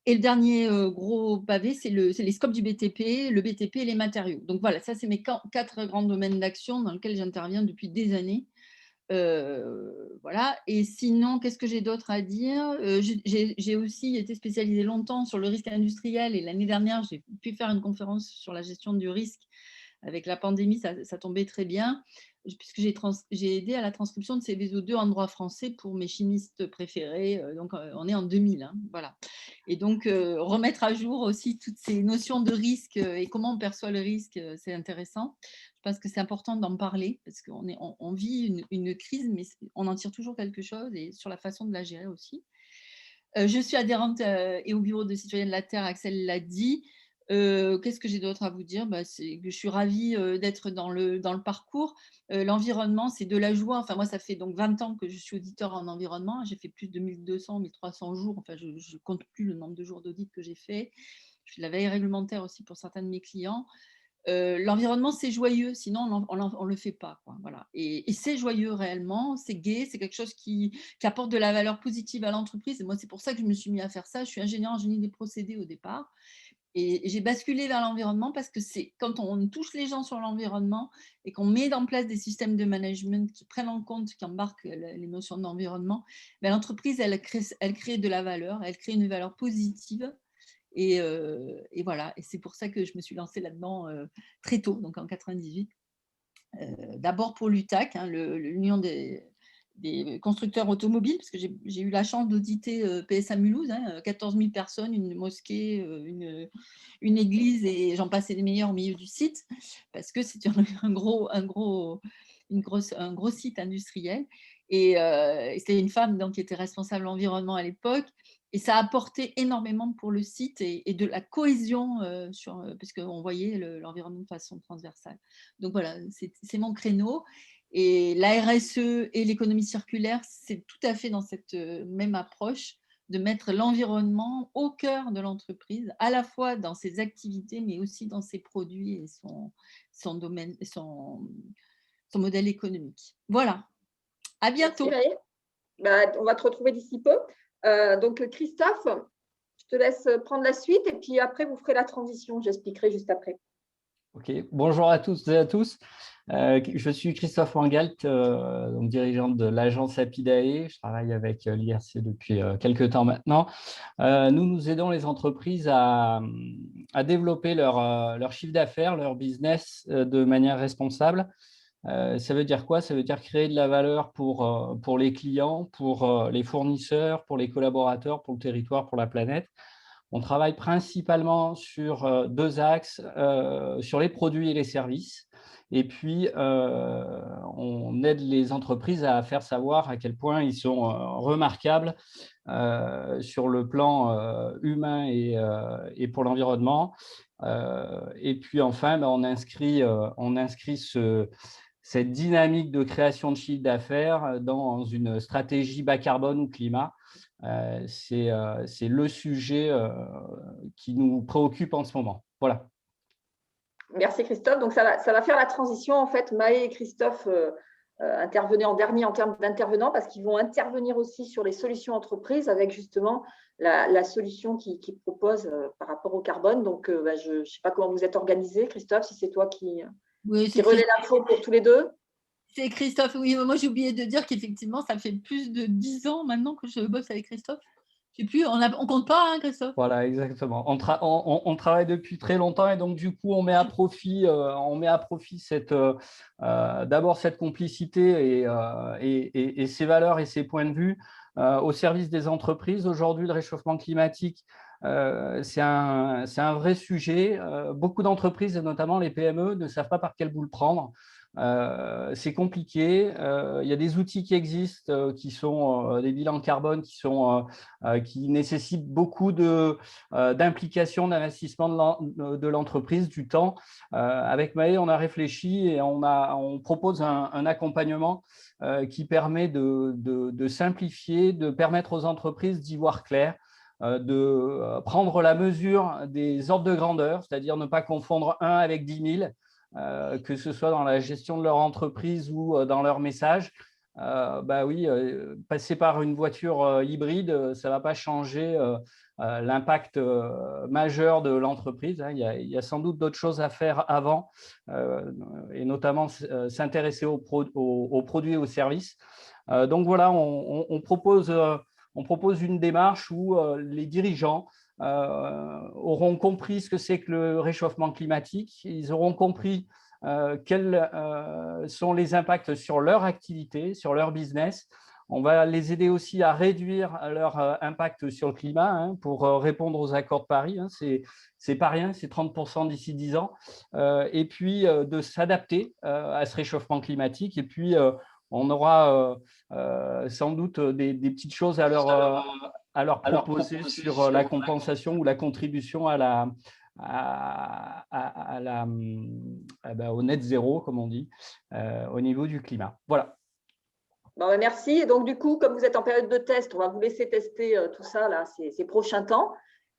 Et le dernier gros pavé, c'est les scopes du BTP, le BTP et les matériaux. Donc voilà, ça, c'est mes 4 grands domaines d'action dans lesquels j'interviens depuis des années. Voilà. Et sinon, qu'est-ce que j'ai d'autre à dire? J'ai aussi été spécialisée longtemps sur le risque industriel et l'année dernière, j'ai pu faire une conférence sur la gestion du risque. Avec la pandémie, ça tombait très bien, puisque j'ai aidé à la transcription de Céveso2 en droit français pour mes chimistes préférés. Donc, on est en 2000. Hein, voilà. Et donc, remettre à jour aussi toutes ces notions de risque et comment on perçoit le risque, c'est intéressant. Je pense que c'est important d'en parler parce qu'on vit une crise, mais on en tire toujours quelque chose et sur la façon de la gérer aussi. Je suis adhérente et au bureau de citoyens de la Terre, Axel l'a dit. Qu'est-ce que j'ai d'autre à vous dire? C'est que je suis ravie d'être dans le parcours. L'environnement, c'est de la joie. Enfin, moi, ça fait donc 20 ans que je suis auditeur en environnement. J'ai fait plus de 1200, 1300 jours. Enfin, je ne compte plus le nombre de jours d'audit que j'ai fait. Je fais de la veille réglementaire aussi pour certains de mes clients. L'environnement, c'est joyeux, sinon on ne le fait pas. Quoi. Voilà. Et c'est joyeux réellement, c'est gai, c'est quelque chose qui apporte de la valeur positive à l'entreprise. Et moi, c'est pour ça que je me suis mis à faire ça. Je suis ingénieure en génie des procédés au départ. Et j'ai basculé vers l'environnement parce que c'est quand on touche les gens sur l'environnement et qu'on met en place des systèmes de management qui prennent en compte, qui embarquent les notions d'environnement, l'entreprise, elle crée de la valeur, elle crée une valeur positive. Et voilà, et c'est pour ça que je me suis lancée là-dedans très tôt, donc en 98. D'abord pour l'UTAC, hein, l'Union des constructeurs automobiles, parce que j'ai eu la chance d'auditer PSA Mulhouse, hein, 14 000 personnes, une mosquée, une église, et j'en passais des meilleurs au milieu du site, parce que c'est un gros site industriel. Et c'était une femme donc, qui était responsable environnement à l'époque. Et ça a apporté énormément pour le site et de la cohésion, puisqu'on voyait l'environnement de façon transversale. Donc voilà, c'est mon créneau. Et la RSE et l'économie circulaire, c'est tout à fait dans cette même approche de mettre l'environnement au cœur de l'entreprise, à la fois dans ses activités, mais aussi dans ses produits et son domaine, son modèle économique. Voilà, à bientôt. Merci, on va te retrouver d'ici peu. Donc, Christophe, je te laisse prendre la suite et puis après, vous ferez la transition. J'expliquerai juste après. Ok, bonjour à tous et à tous. Je suis Christophe Wangalt, donc dirigeant de l'agence Apidae. Je travaille avec l'IRC depuis quelques temps maintenant. Nous aidons les entreprises à développer leur chiffre d'affaires, leur business de manière responsable. Ça veut dire quoi? Ça veut dire créer de la valeur pour les clients, pour les fournisseurs, pour les collaborateurs, pour le territoire, pour la planète. On travaille principalement sur 2 axes, sur les produits et les services. Et puis, on aide les entreprises à faire savoir à quel point ils sont remarquables sur le plan humain et pour l'environnement. Et puis, enfin, on inscrit cette dynamique de création de chiffre d'affaires dans une stratégie bas carbone ou climat. C'est le sujet qui nous préoccupe en ce moment. Voilà. Merci Christophe. Donc, ça va faire la transition. En fait, Maë et Christophe intervenaient en dernier en termes d'intervenants parce qu'ils vont intervenir aussi sur les solutions entreprises avec justement la solution qu'ils proposent par rapport au carbone. Donc, je ne sais pas comment vous êtes organisés, Christophe, si c'est toi qui relaie l'info pour tous les deux. C'est Christophe. Oui, moi, j'ai oublié de dire qu'effectivement, ça fait plus de 10 ans maintenant que je bosse avec Christophe. Je sais plus, on ne compte pas, hein, Christophe? Voilà, exactement. On travaille depuis très longtemps et donc, du coup, on met à profit d'abord cette complicité et ses valeurs et ses points de vue au service des entreprises. Aujourd'hui, le réchauffement climatique, c'est un vrai sujet. Beaucoup d'entreprises, et notamment les PME, ne savent pas par quel bout le prendre. C'est compliqué. Il y a des outils qui existent, qui sont des bilans carbone, qui nécessitent beaucoup d'implication, d'investissement de l'entreprise, du temps. Avec Maë, on a réfléchi et on propose un accompagnement qui permet de simplifier, de permettre aux entreprises d'y voir clair, de prendre la mesure des ordres de grandeur, c'est-à-dire ne pas confondre 1 avec 10 000. Que ce soit dans la gestion de leur entreprise ou dans leur message. Passer par une voiture hybride, ça ne va pas changer l'impact majeur de l'entreprise. Il y a sans doute d'autres choses à faire avant, et notamment s'intéresser aux produits et aux services. Donc voilà, on propose une démarche où les dirigeants auront compris ce que c'est que le réchauffement climatique, ils auront compris quels sont les impacts sur leur activité, sur leur business. On va les aider aussi à réduire leur impact sur le climat pour répondre aux accords de Paris. C'est pas rien, c'est 30% d'ici 10 ans. Et puis de s'adapter à ce réchauffement climatique. Et puis on aura sans doute des petites choses à leur proposer sur la compensation ou la contribution au net zéro, comme on dit, au niveau du climat. Voilà. Merci. Et donc, du coup, comme vous êtes en période de test, on va vous laisser tester tout ça là, ces prochains temps.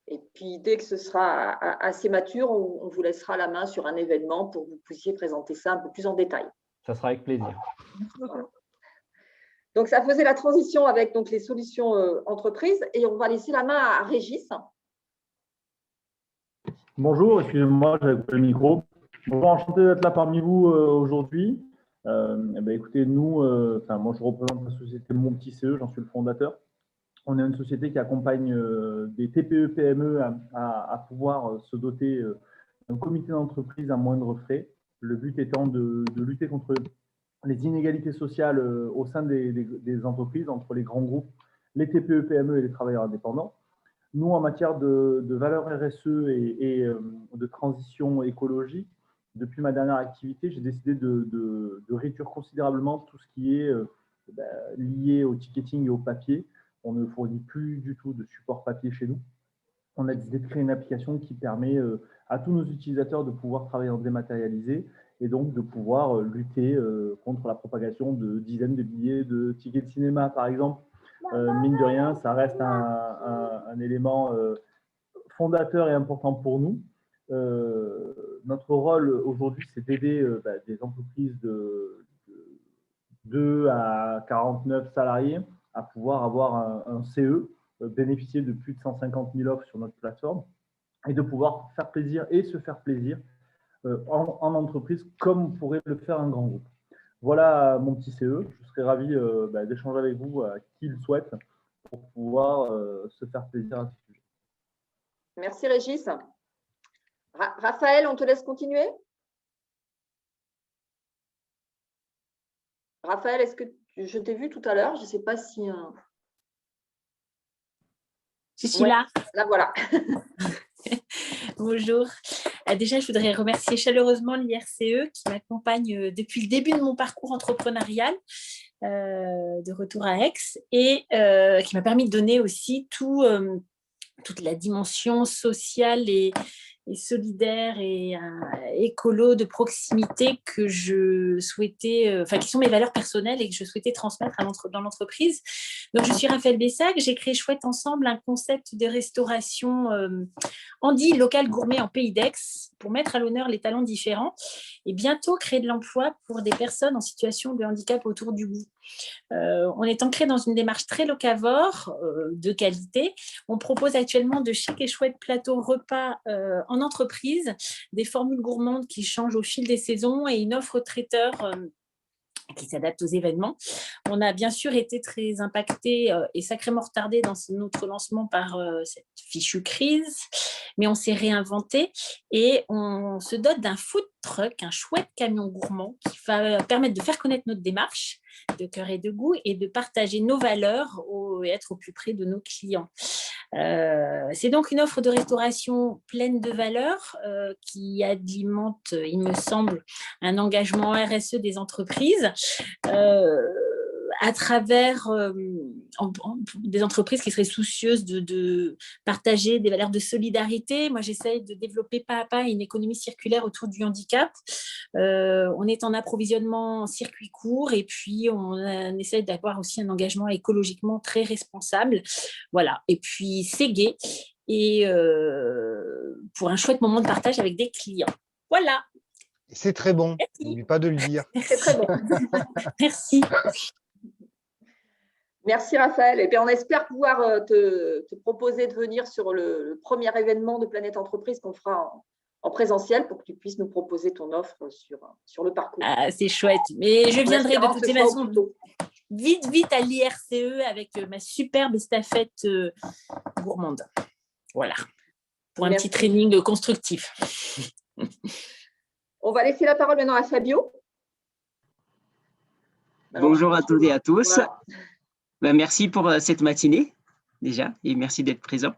Et puis, dès que ce sera assez mature, on vous laissera la main sur un événement pour que vous puissiez présenter ça un peu plus en détail. Ça sera avec plaisir. Voilà. Donc, ça faisait la transition avec les solutions entreprises. Et on va laisser la main à Régis. Bonjour, excusez-moi, j'avais coupé le micro. Bonjour, enchanté d'être là parmi vous aujourd'hui. Écoutez, moi, je représente la société Mon Petit CE, j'en suis le fondateur. On est une société qui accompagne des TPE-PME à pouvoir se doter d'un comité d'entreprise à moindre frais. Le but étant de lutter contre les inégalités sociales au sein des entreprises, entre les grands groupes, les TPE-PME et les travailleurs indépendants. Nous, en matière de valeurs RSE et de transition écologique, depuis ma dernière activité, j'ai décidé de réduire considérablement tout ce qui est lié au ticketing et au papier. On ne fournit plus du tout de support papier chez nous. On a décidé de créer une application qui permet à tous nos utilisateurs de pouvoir travailler en dématérialisé et donc de pouvoir lutter contre la propagation de dizaines de billets de tickets de cinéma, par exemple. Mine de rien, ça reste un élément fondateur et important pour nous. Notre rôle aujourd'hui, c'est d'aider des entreprises de 2 à 49 salariés à pouvoir avoir un CE, bénéficier de plus de 150 000 offres sur notre plateforme et de pouvoir faire plaisir et se faire plaisir en entreprise comme pourrait le faire un grand groupe. Voilà mon petit CE. Je serais ravi d'échanger avec vous, qui le souhaite, pour pouvoir se faire plaisir à ce sujet. Merci Régis. Raphaël, on te laisse continuer. Raphaël, est-ce que je t'ai vu tout à l'heure? Je ne sais pas si… Je suis là. Là, voilà. Bonjour. Déjà, je voudrais remercier chaleureusement l'IRCE qui m'accompagne depuis le début de mon parcours entrepreneurial de retour à Aix et qui m'a permis de donner aussi toute la dimension sociale et et solidaire et écolo de proximité que je souhaitais, qui sont mes valeurs personnelles et que je souhaitais transmettre dans l'entreprise. Donc, je suis Raphaël Bessac. J'ai créé Chouette Ensemble, un concept de restauration handi local gourmet en Pays d'Aix pour mettre à l'honneur les talents différents et bientôt créer de l'emploi pour des personnes en situation de handicap autour du goût. On est ancré dans une démarche très locavore, de qualité. On propose actuellement de chic et chouettes plateaux repas en entreprise, des formules gourmandes qui changent au fil des saisons et une offre traiteur qui s'adapte aux événements. On a bien sûr été très impacté et sacrément retardé dans notre lancement par cette fichue crise, mais on s'est réinventé et on se dote d'un food truck, un chouette camion gourmand qui va permettre de faire connaître notre démarche de cœur et de goût et de partager nos valeurs et être au plus près de nos clients. C'est donc une offre de restauration pleine de valeurs qui alimente, il me semble, un engagement RSE des entreprises à travers des entreprises qui seraient soucieuses de partager des valeurs de solidarité. Moi, j'essaye de développer pas à pas une économie circulaire autour du handicap. On est en approvisionnement en circuit court et puis on essaie d'avoir aussi un engagement écologiquement très responsable. Voilà. Et puis, c'est gai et pour un chouette moment de partage avec des clients. Voilà. C'est très bon. N'oublie pas de le dire. C'est très bon. Merci. Merci Raphaël. Et puis on espère pouvoir te proposer de venir sur le premier événement de Planète Entreprise qu'on fera en présentiel pour que tu puisses nous proposer ton offre sur le parcours. Ah, c'est chouette. Mais je viendrai de toutes les façons vite à l'IRCE avec ma superbe estafette gourmande. Voilà. Pour un petit training constructif. On va laisser la parole maintenant à Fabio. Bonjour à toutes et à tous. Voilà. Ben, merci pour cette matinée déjà et merci d'être présent.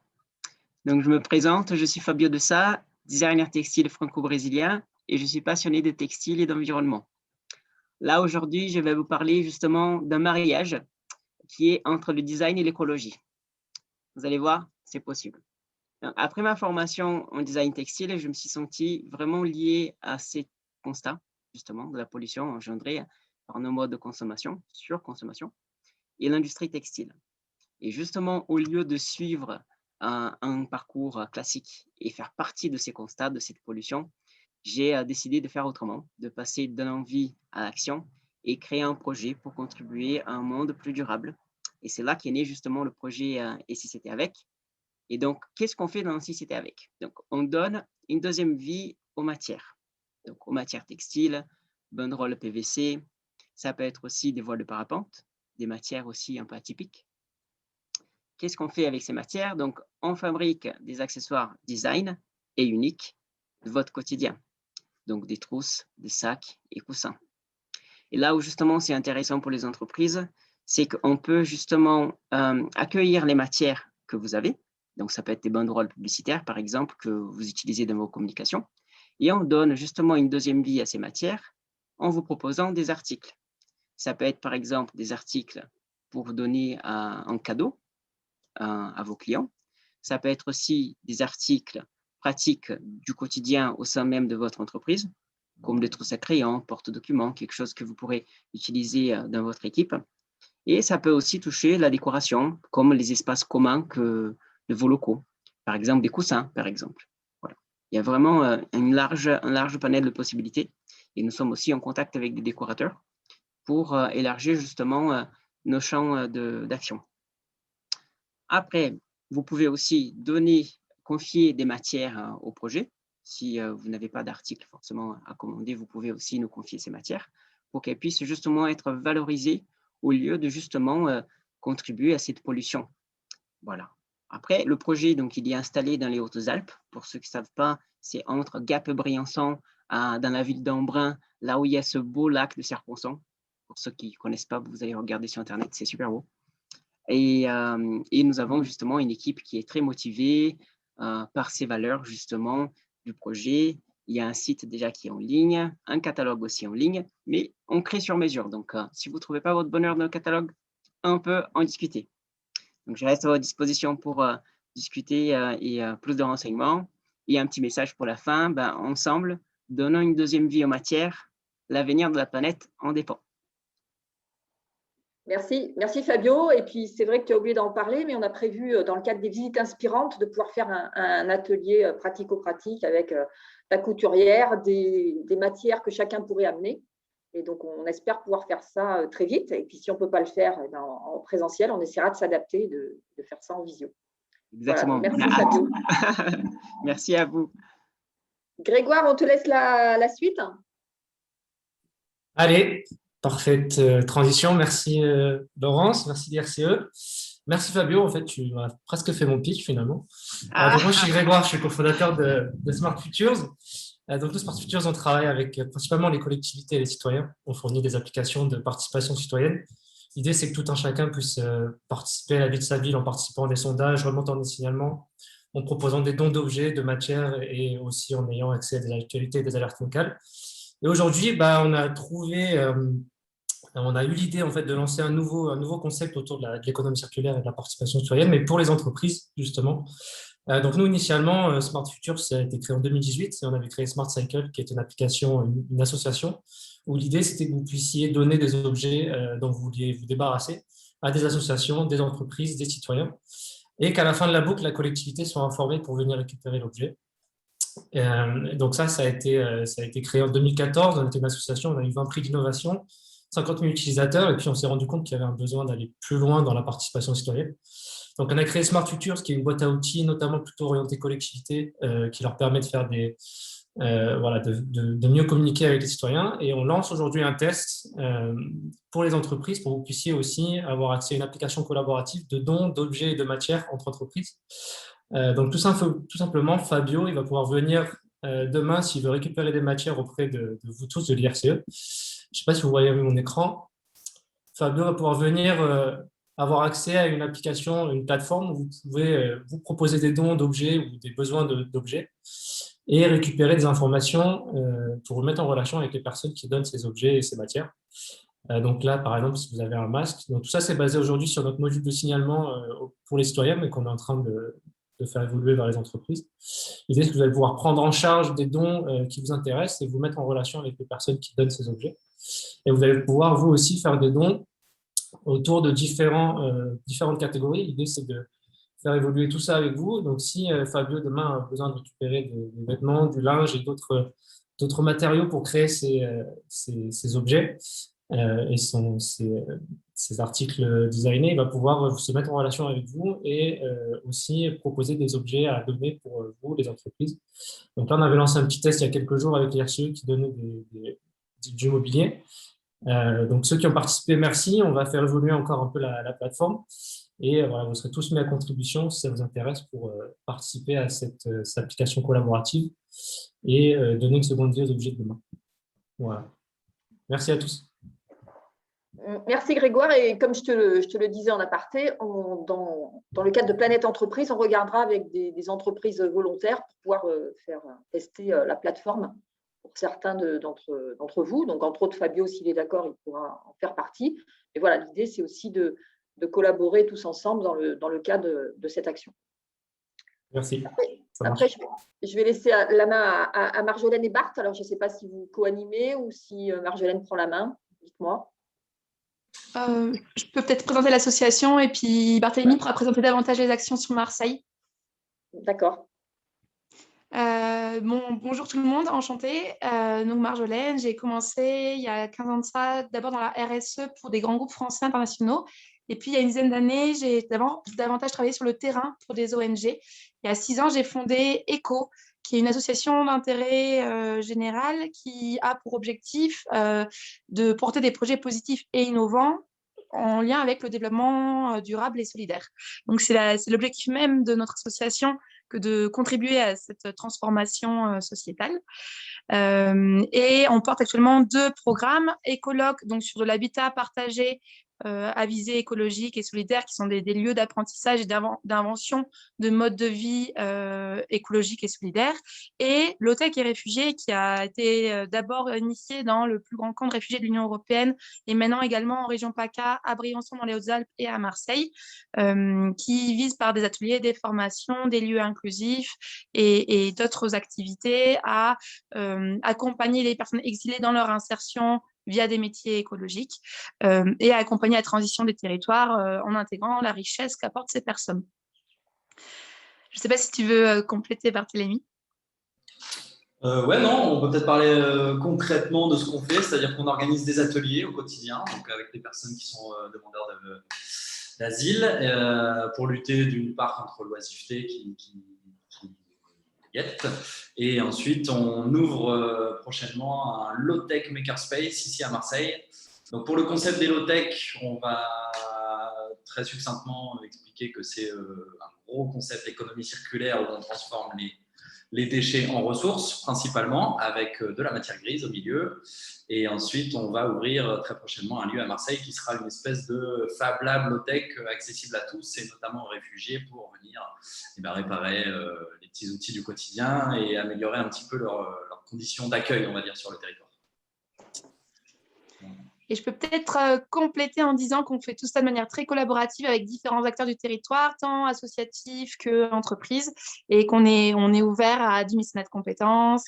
Donc, je me présente, je suis Fabio De Sa, designer textile franco-brésilien et je suis passionné de textile et d'environnement. Là, aujourd'hui, je vais vous parler justement d'un mariage qui est entre le design et l'écologie. Vous allez voir, c'est possible. Après ma formation en design textile, je me suis senti vraiment lié à ces constats, justement, de la pollution engendrée par nos modes de consommation, surconsommation, et l'industrie textile. Et justement, au lieu de suivre un parcours classique et faire partie de ces constats, de cette pollution, j'ai décidé de faire autrement, de passer de l'envie à l'action et créer un projet pour contribuer à un monde plus durable. Et c'est là qu'est né justement le projet Et si c'était avec. Et donc, qu'est-ce qu'on fait dans Si c'était avec? Donc, on donne une deuxième vie aux matières. Donc, aux matières textiles, banderoles PVC, ça peut être aussi des voiles de parapente, des matières aussi un peu atypiques. Qu'est-ce qu'on fait avec ces matières? Donc, on fabrique des accessoires design et uniques de votre quotidien. Donc, des trousses, des sacs et coussins. Et là où justement c'est intéressant pour les entreprises, c'est qu'on peut justement accueillir les matières que vous avez. Donc, ça peut être des banderoles publicitaires, par exemple, que vous utilisez dans vos communications. Et on donne justement une deuxième vie à ces matières en vous proposant des articles. Ça peut être, par exemple, des articles pour donner en cadeau à vos clients. Ça peut être aussi des articles pratiques du quotidien au sein même de votre entreprise, comme des trousses à crayons, porte-documents, quelque chose que vous pourrez utiliser dans votre équipe. Et ça peut aussi toucher la décoration, comme les espaces communs de vos locaux. Par exemple, des coussins, par exemple. Voilà. Il y a vraiment un large panel de possibilités. Et nous sommes aussi en contact avec des décorateurs pour élargir justement nos champs d'action. Après, vous pouvez aussi confier des matières au projet. Si vous n'avez pas d'article forcément à commander, vous pouvez aussi nous confier ces matières pour qu'elles puissent justement être valorisées au lieu de justement contribuer à cette pollution. Voilà. Après, le projet, donc, il est installé dans les Hautes-Alpes. Pour ceux qui ne savent pas, c'est entre Gap-Briançon, dans la ville d'Embrun, là où il y a ce beau lac de Serponçon. Pour ceux qui ne connaissent pas, vous allez regarder sur Internet, c'est super beau. Et nous avons justement une équipe qui est très motivée par ces valeurs justement du projet. Il y a un site déjà qui est en ligne, un catalogue aussi en ligne, mais on crée sur mesure. Donc, si vous ne trouvez pas votre bonheur dans le catalogue, on peut en discuter. Donc, je reste à votre disposition pour discuter et plus de renseignements. Et un petit message pour la fin, ensemble, donnons une deuxième vie aux matières, l'avenir de la planète en dépend. Merci Fabio. Et puis, c'est vrai que tu as oublié d'en parler, mais on a prévu, dans le cadre des visites inspirantes, de pouvoir faire un atelier pratico-pratique avec la couturière, des matières que chacun pourrait amener. Et donc, on espère pouvoir faire ça très vite. Et puis, si on ne peut pas le faire en présentiel, on essaiera de s'adapter, de faire ça en visio. Exactement. Voilà, merci Fabio. Merci à vous. Grégoire, on te laisse la suite. Allez, parfaite transition. Merci Laurence, merci l'IRCE. Merci Fabio, en fait, tu m'as presque fait mon pitch finalement. Donc moi, je suis Grégoire, je suis cofondateur de Smart Futures. Donc nous, Smart Futures, on travaille avec principalement les collectivités et les citoyens. On fournit des applications de participation citoyenne. L'idée, c'est que tout un chacun puisse participer à la vie de sa ville en participant à des sondages, remontant des signalements, en proposant des dons d'objets, de matières et aussi en ayant accès à des actualités et des alertes locales. Et aujourd'hui, on a eu l'idée en fait, de lancer un nouveau concept autour de l'économie circulaire et de la participation citoyenne, mais pour les entreprises, justement. Donc nous, initialement, Smart Futures, ça a été créé en 2018 et on avait créé Smart Cycle, qui est une application, une association, où l'idée, c'était que vous puissiez donner des objets dont vous vouliez vous débarrasser à des associations, des entreprises, des citoyens, et qu'à la fin de la boucle, la collectivité soit informée pour venir récupérer l'objet. Donc ça a été créé en 2014, on était une association, on a eu 20 prix d'innovation, 50 000 utilisateurs, et puis on s'est rendu compte qu'il y avait un besoin d'aller plus loin dans la participation citoyenne. Donc on a créé Smart Futures, qui est une boîte à outils, notamment plutôt orientée collectivité, qui leur permet de faire de mieux communiquer avec les citoyens. Et on lance aujourd'hui un test pour les entreprises, pour que vous puissiez aussi avoir accès à une application collaborative de dons, d'objets et de matières entre entreprises. Donc tout simplement, Fabio, il va pouvoir venir demain s'il veut récupérer des matières auprès de vous tous de l'IRCE. Je ne sais pas si vous voyez mon écran. Fabio va pouvoir venir avoir accès à une application, une plateforme où vous pouvez vous proposer des dons d'objets ou des besoins d'objets et récupérer des informations pour vous mettre en relation avec les personnes qui donnent ces objets et ces matières. Donc là, par exemple, si vous avez un masque. Donc tout ça, c'est basé aujourd'hui sur notre module de signalement pour les citoyens, mais qu'on est en train de faire évoluer vers les entreprises. L'idée, c'est que vous allez pouvoir prendre en charge des dons qui vous intéressent et vous mettre en relation avec les personnes qui donnent ces objets. Et vous allez pouvoir, vous aussi, faire des dons autour de différentes catégories. L'idée, c'est de faire évoluer tout ça avec vous. Donc, si Fabio, demain, a besoin de récupérer des vêtements, du linge et d'autres matériaux pour créer ces objets et ces articles designés, il va pouvoir se mettre en relation avec vous et aussi proposer des objets à donner pour vous, les entreprises. Donc là, on avait lancé un petit test il y a quelques jours avec l'IRCE qui donnait du mobilier. Donc ceux qui ont participé, merci. On va faire évoluer encore un peu la plateforme et voilà, vous serez tous mis à contribution si ça vous intéresse pour participer à cette application collaborative et donner une seconde vie aux objets de demain. Voilà. Merci à tous. Merci Grégoire. Et comme je te le disais en aparté, dans le cadre de Planète Entreprise, on regardera avec des entreprises volontaires pour pouvoir faire tester la plateforme pour certains d'entre vous. Donc, entre autres, Fabio, s'il est d'accord, il pourra en faire partie. Et voilà, l'idée, c'est aussi de collaborer tous ensemble dans le cadre de cette action. Merci. Après, je vais laisser la main à Marjolaine et Bart. Alors, je ne sais pas si vous co-animez ou si Marjolaine prend la main. Dites-moi. Je peux peut-être présenter l'association et puis Barthélémy pourra présenter davantage les actions sur Marseille. D'accord. Bonjour tout le monde, enchantée. Donc Marjolaine, j'ai commencé il y a 15 ans de ça, d'abord dans la RSE pour des grands groupes français internationaux. Et puis il y a une dizaine d'années, j'ai davantage travaillé sur le terrain pour des ONG. Il y a 6 ans, j'ai fondé ECO, qui est une association d'intérêt général qui a pour objectif de porter des projets positifs et innovants en lien avec le développement durable et solidaire. Donc, c'est l'objectif même de notre association que de contribuer à cette transformation sociétale. Et on porte actuellement 2 programmes, Écologue, donc sur de l'habitat partagé à visée écologique et solidaire, qui sont des lieux d'apprentissage et d'invention de modes de vie écologiques et solidaires. Et Low-Tech et Réfugiés, qui a été d'abord initié dans le plus grand camp de réfugiés de l'Union européenne et maintenant également en région PACA, à Briançon dans les Hautes-Alpes et à Marseille, qui vise par des ateliers, des formations, des lieux inclusifs et d'autres activités à accompagner les personnes exilées dans leur insertion via des métiers écologiques et à accompagner la transition des territoires en intégrant la richesse qu'apportent ces personnes. Je ne sais pas si tu veux compléter, Barthélémy. Ouais, non, on peut peut-être parler concrètement de ce qu'on fait, c'est-à-dire qu'on organise des ateliers au quotidien, donc avec les personnes qui sont demandeurs d'asile, pour lutter d'une part contre l'oisiveté qui guette, et ensuite on ouvre prochainement un low-tech makerspace ici à Marseille. Donc pour le concept des low-tech, on va très succinctement expliquer que c'est un gros concept d'économie circulaire où on transforme les déchets en ressources principalement avec de la matière grise au milieu. Et ensuite, on va ouvrir très prochainement un lieu à Marseille qui sera une espèce de Fab Lab low-tech accessible à tous et notamment aux réfugiés pour venir réparer les petits outils du quotidien et améliorer un petit peu leurs conditions d'accueil, on va dire, sur le territoire. Et je peux peut-être compléter en disant qu'on fait tout ça de manière très collaborative avec différents acteurs du territoire, tant associatifs qu'entreprises, et qu'on est ouvert à du mécénat de compétences,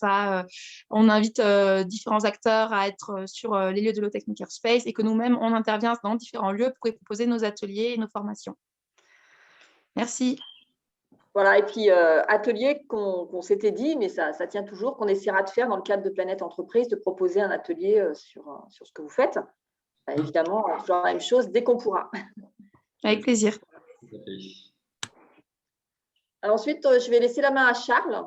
on invite différents acteurs à être sur les lieux de Low-Tech Makerspace et que nous-mêmes, on intervient dans différents lieux pour proposer nos ateliers et nos formations. Merci. Voilà, et puis atelier qu'on s'était dit, mais ça tient toujours, qu'on essaiera de faire dans le cadre de Planète Entreprise, de proposer un atelier sur ce que vous faites. Évidemment, toujours la même chose dès qu'on pourra. Avec plaisir. Alors ensuite, je vais laisser la main à Charles.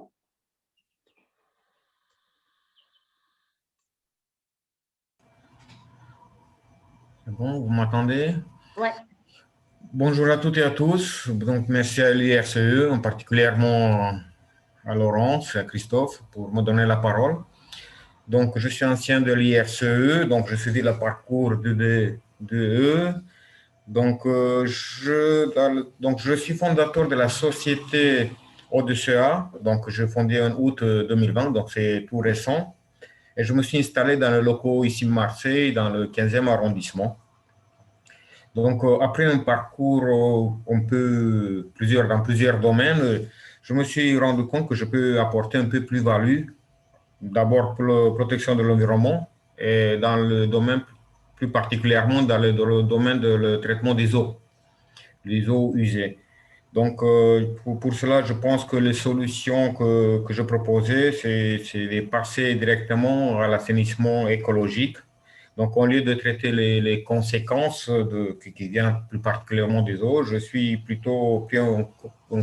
C'est bon, vous m'entendez? Ouais. Bonjour à toutes et à tous. Donc, merci à l'IRCE, en particulièrement à Laurence et à Christophe pour me donner la parole. Donc, je suis ancien de l'IRCE, donc je suivi le parcours de DE. Donc, je suis fondateur de la société ODCA. Donc, j'ai fondé en août 2020, donc c'est tout récent. Et je me suis installé dans les locaux ici à Marseille, dans le 15e arrondissement. Donc, après un parcours dans plusieurs domaines, je me suis rendu compte que je peux apporter un peu plus-value, d'abord pour la protection de l'environnement et dans le domaine, plus particulièrement dans le domaine du traitement des eaux usées. Donc, pour cela, je pense que les solutions que je proposais, c'est de passer directement à l'assainissement écologique. Donc, au lieu de traiter les conséquences qui viennent plus particulièrement des eaux, je suis plutôt pris en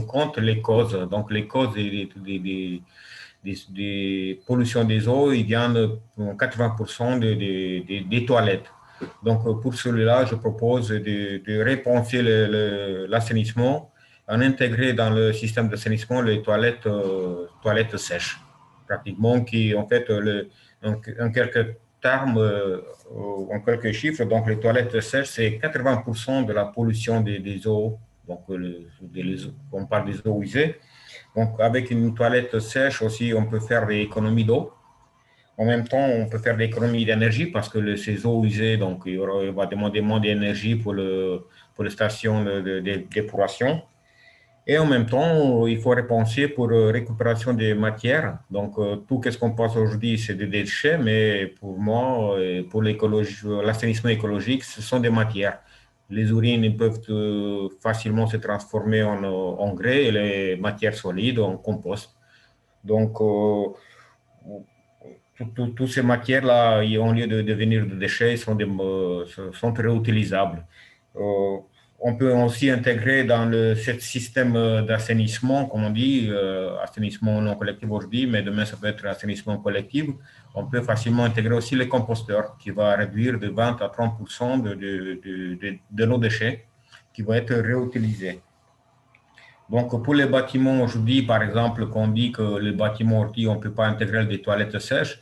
compte les causes. Donc, les causes des pollutions des eaux, ils viennent 80% des toilettes. Donc, pour cela, je propose de repenser l'assainissement en intégrant dans le système d'assainissement les toilettes sèches, pratiquement, qui, en fait, en quelques termes, en quelques chiffres, donc les toilettes sèches, c'est 80% de la pollution des eaux. Donc, on parle des eaux usées. Donc, avec une toilette sèche aussi, on peut faire des économies d'eau. En même temps, on peut faire des économies d'énergie parce que ces eaux usées, donc, il va demander moins d'énergie pour les stations d'épuration. Et en même temps, il faut repenser pour récupération des matières. Donc, tout ce qu'on pense aujourd'hui, c'est des déchets, mais pour moi, pour l'assainissement écologique, ce sont des matières. Les urines peuvent facilement se transformer en engrais et les matières solides en compost. Donc, toutes ces matières-là, au lieu de devenir des déchets, sont réutilisables. On peut aussi intégrer dans ce système d'assainissement, comme on dit, assainissement non collectif aujourd'hui, mais demain ça peut être assainissement collectif. On peut facilement intégrer aussi les composteurs, qui va réduire de 20 à 30% de nos déchets qui vont être réutilisés. Donc, pour les bâtiments aujourd'hui, par exemple, qu'on dit que les bâtiments aujourd'hui, on ne peut pas intégrer des toilettes sèches,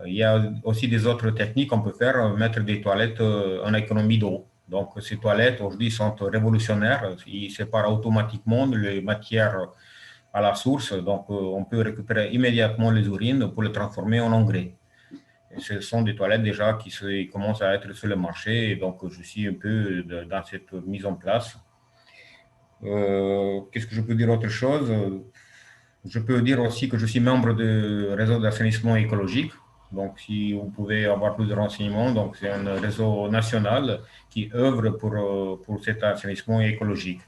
il y a aussi des autres techniques qu'on peut faire, mettre des toilettes en économie d'eau. Donc, ces toilettes aujourd'hui sont révolutionnaires. Ils séparent automatiquement les matières à la source. Donc, on peut récupérer immédiatement les urines pour les transformer en engrais. Et ce sont des toilettes déjà qui commencent à être sur le marché. Et donc, je suis un peu dans cette mise en place. Qu'est-ce que je peux dire autre chose? Je peux dire aussi que je suis membre du réseau d'assainissement écologique. Donc, si vous pouvez avoir plus de renseignements, donc c'est un réseau national qui œuvre pour cet assainissement écologique.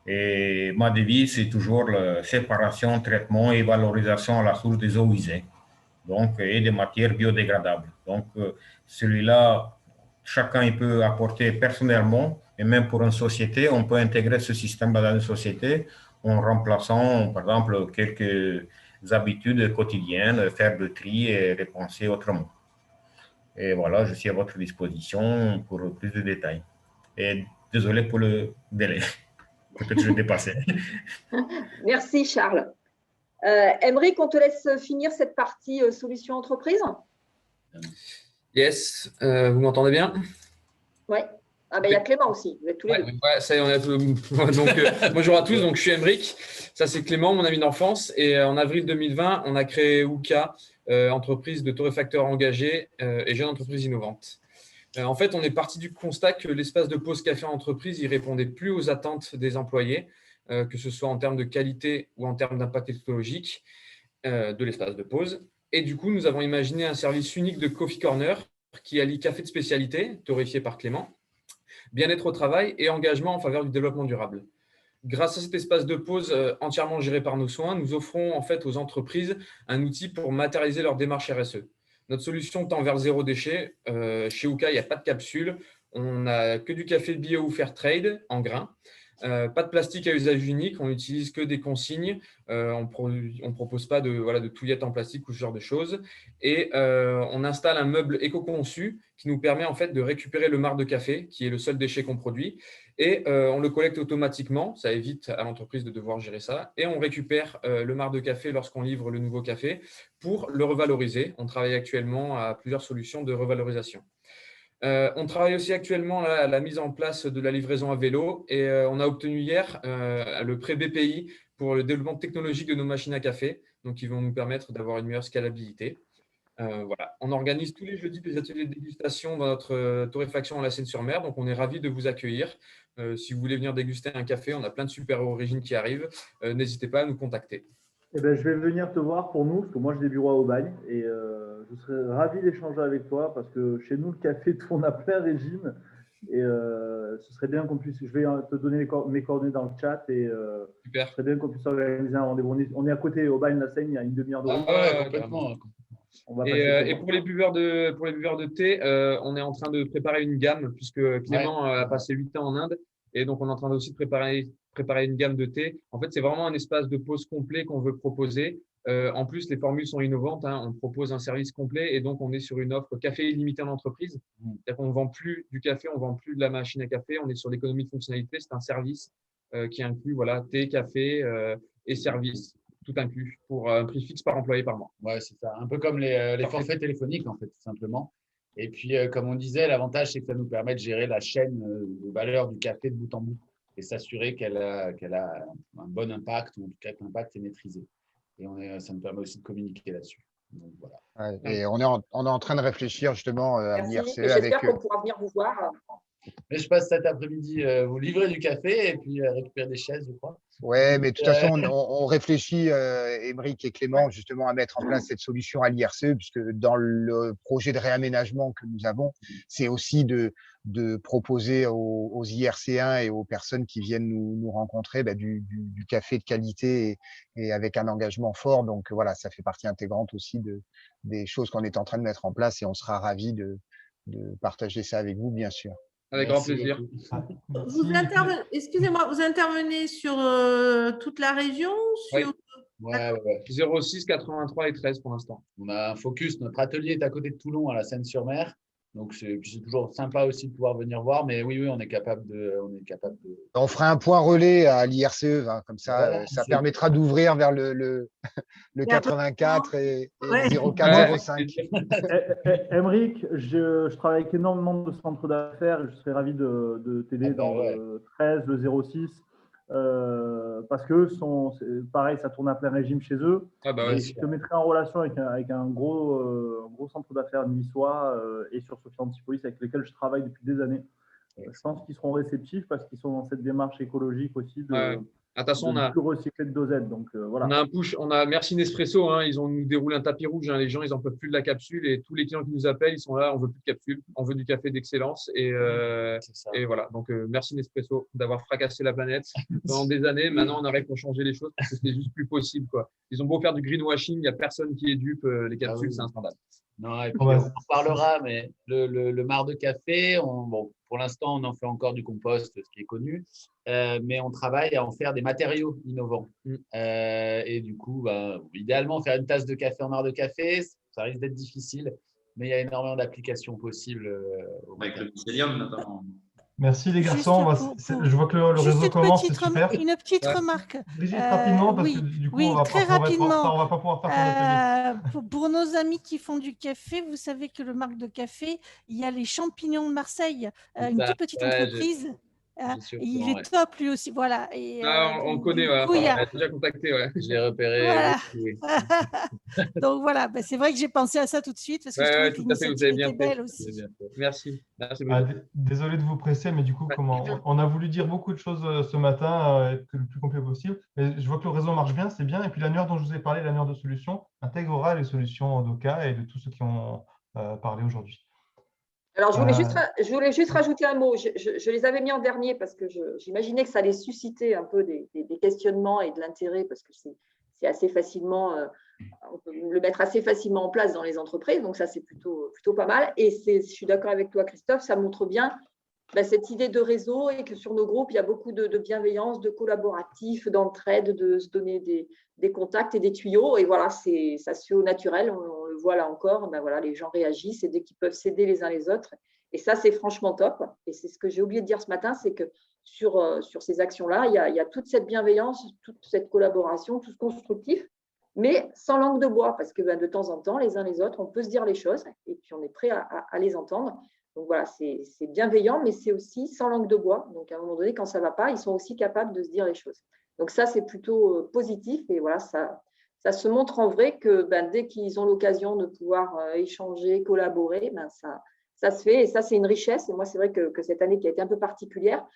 Et ma devise, c'est toujours la séparation, traitement et valorisation à la source des eaux usées, donc, et des matières biodégradables. Donc, celui-là, chacun il peut apporter personnellement, et même pour une société, on peut intégrer ce système dans une société en remplaçant, par exemple, quelques habitudes quotidiennes, faire le tri et repenser autrement. Et voilà, je suis à votre disposition pour plus de détails. Et désolé pour le délai. Peut-être que je dépassais. Merci, Charles. Aymeric, on te laisse finir cette partie solution entreprise. Yes, vous m'entendez bien? Oui. Ah ben, il y a Clément aussi, vous êtes tous les deux. Ouais, ça y est, on est donc, bonjour à tous, donc, je suis Aymeric, ça c'est Clément, mon ami d'enfance, et en avril 2020, on a créé Ouka, entreprise de torréfacteurs engagés et jeune entreprise innovante. En fait, on est parti du constat que l'espace de pause café en entreprise, il répondait plus aux attentes des employés, que ce soit en termes de qualité ou en termes d'impact technologique de l'espace de pause. Et du coup, nous avons imaginé un service unique de Coffee Corner qui allie café de spécialité, torréfié par Clément, bien-être au travail et engagement en faveur du développement durable. Grâce à cet espace de pause entièrement géré par nos soins, nous offrons en fait aux entreprises un outil pour matérialiser leur démarche RSE. Notre solution tend vers zéro déchet. Chez Ouka, il n'y a pas de capsule. On n'a que du café bio ou fair trade en grains. Pas de plastique à usage unique. On n'utilise que des consignes. On ne propose pas de touillettes en plastique ou ce genre de choses. Et on installe un meuble éco-conçu qui nous permet en fait de récupérer le marc de café, qui est le seul déchet qu'on produit. Et on le collecte automatiquement. Ça évite à l'entreprise de devoir gérer ça. Et on récupère le marc de café lorsqu'on livre le nouveau café pour le revaloriser. On travaille actuellement à plusieurs solutions de revalorisation. On travaille aussi actuellement à la mise en place de la livraison à vélo et on a obtenu hier le prêt BPI pour le développement technologique de nos machines à café, donc qui vont nous permettre d'avoir une meilleure scalabilité. Voilà. On organise tous les jeudis des ateliers de dégustation dans notre torréfaction à la Seine-sur-Mer, donc on est ravis de vous accueillir. Si vous voulez venir déguster un café, on a plein de super origines qui arrivent. N'hésitez pas à nous contacter. Eh ben, je vais venir te voir pour nous, parce que moi j'ai des bureaux à Aubagne et je serais ravi d'échanger avec toi parce que chez nous le café tourne à plein régime et ce serait bien qu'on puisse, je vais te donner mes coordonnées dans le chat et ce serait bien qu'on puisse organiser un rendez-vous. On est à côté, Aubagne-la-Seine, il y a une demi-heure de route. Ah ouais, complètement. Et pour les buveurs de thé, on est en train de préparer une gamme puisque Clément a passé 8 ans en Inde et donc on est en train aussi de préparer une gamme de thé. En fait, c'est vraiment un espace de pause complet qu'on veut proposer. En plus, les formules sont innovantes. On propose un service complet et donc on est sur une offre café illimité en entreprise. C'est-à-dire qu'on ne vend plus du café, on ne vend plus de la machine à café. On est sur l'économie de fonctionnalité. C'est un service qui inclut thé, café et service, tout inclus, pour un prix fixe par employé par mois. Ouais, c'est ça. Un peu comme les forfaits téléphoniques, en fait, tout simplement. Et puis, comme on disait, l'avantage, c'est que ça nous permet de gérer la chaîne de valeur du café de bout en bout et s'assurer qu'elle a un bon impact, ou en tout cas que l'impact est maîtrisé. Et ça nous permet aussi de communiquer là-dessus. Donc, voilà. Ouais, et on est en train de réfléchir justement à l'IRCE avec… J'espère qu'on pourra venir vous voir. Mais je passe cet après-midi vous livrer du café et puis récupérer des chaises, je crois. Oui, mais de toute façon, on réfléchit, Aymeric et Clément, justement à mettre en place cette solution à l'IRCE, puisque dans le projet de réaménagement que nous avons, c'est aussi de proposer aux IRC1 et aux personnes qui viennent nous rencontrer du café de qualité et avec un engagement fort. Donc voilà, ça fait partie intégrante aussi des choses qu'on est en train de mettre en place et on sera ravis de partager ça avec vous, bien sûr. Avec grand plaisir. Excusez-moi, vous intervenez sur toute la région sur… Ouais. 06, 83 et 13 pour l'instant. On a un focus. Notre atelier est à côté de Toulon, à la Seine-sur-Mer. Donc, c'est toujours sympa aussi de pouvoir venir voir. Mais oui, on est capable de… On fera un point relais à l'IRCE, hein, comme ça, Voilà, ça permettra d'ouvrir vers le 84 et le 0405. Émeric, je travaille avec énormément de centres d'affaires et je serais ravi de t'aider dans le 13, le 06. Parce que pareil, ça tourne à plein régime chez eux. Et je te mettrai en relation avec un gros centre d'affaires niçois et sur Sophia Antipolis avec lesquels je travaille depuis des années. Je pense qu'ils seront réceptifs parce qu'ils sont dans cette démarche écologique aussi de plus recycler de dosette. Donc, voilà. On a un push, merci Nespresso, hein, ils ont nous déroulé un tapis rouge, hein, les gens ils n'en peuvent plus de la capsule et tous les clients qui nous appellent, ils sont là, on veut plus de capsule, on veut du café d'excellence et voilà. Donc merci Nespresso d'avoir fracassé la planète pendant des années. Maintenant on arrive pour changer les choses parce que c'est juste plus possible, quoi. Ils ont beau faire du greenwashing, il n'y a personne qui est dupe, les capsules c'est un scandale. Non, et puis on en parlera, mais le marc de café, pour l'instant, on en fait encore du compost, ce qui est connu, mais on travaille à en faire des matériaux innovants. Et du coup, idéalement, faire une tasse de café en marc de café, ça risque d'être difficile, mais il y a énormément d'applications possibles. Avec le mycélium, notamment. Merci les garçons. Je vois que le réseau commence, c'est super. Une petite remarque. Brigitte, rapidement, parce que du coup, on va pas pouvoir faire ton atelier. Pour nos amis qui font du café, vous savez que le marc de café, il y a les champignons de Marseille, une toute petite entreprise. Il est top lui aussi, voilà. Et, on connaît, on a déjà contacté, je l'ai repéré. Voilà. Oui. Donc voilà, c'est vrai que j'ai pensé à ça tout de suite parce que je trouvais que l'initiative était belle aussi. Merci. Désolé de vous presser, mais du coup, on a voulu dire beaucoup de choses ce matin, être le plus complet possible. Mais je vois que le réseau marche bien, c'est bien. Et puis l'annuaire dont je vous ai parlé, l'annuaire de solutions, intégrera les solutions d'Oka et de tous ceux qui ont parlé aujourd'hui. Alors, je voulais juste rajouter un mot. Je les avais mis en dernier parce que j'imaginais que ça allait susciter un peu des questionnements et de l'intérêt parce que c'est assez facilement, on peut le mettre assez facilement en place dans les entreprises. Donc, ça, c'est plutôt pas mal. Et je suis d'accord avec toi, Christophe, ça montre bien cette idée de réseau et que sur nos groupes, il y a beaucoup de bienveillance, de collaboratif, d'entraide, de se donner des contacts et des tuyaux. Et voilà, ça se fait au naturel. On le voit là encore. Voilà, les gens réagissent et dès qu'ils peuvent s'aider les uns les autres. Et ça, c'est franchement top. Et c'est ce que j'ai oublié de dire ce matin, c'est que sur ces actions-là, il y a toute cette bienveillance, toute cette collaboration, tout ce constructif, mais sans langue de bois, parce que de temps en temps, les uns les autres, on peut se dire les choses et puis on est prêt à les entendre. Donc voilà, c'est bienveillant, mais c'est aussi sans langue de bois. Donc à un moment donné, quand ça ne va pas, ils sont aussi capables de se dire les choses. Donc ça, c'est plutôt positif. Et voilà, ça se montre en vrai que dès qu'ils ont l'occasion de pouvoir échanger, collaborer, ça se fait. Et ça, c'est une richesse. Et moi, c'est vrai que cette année qui a été un peu particulière,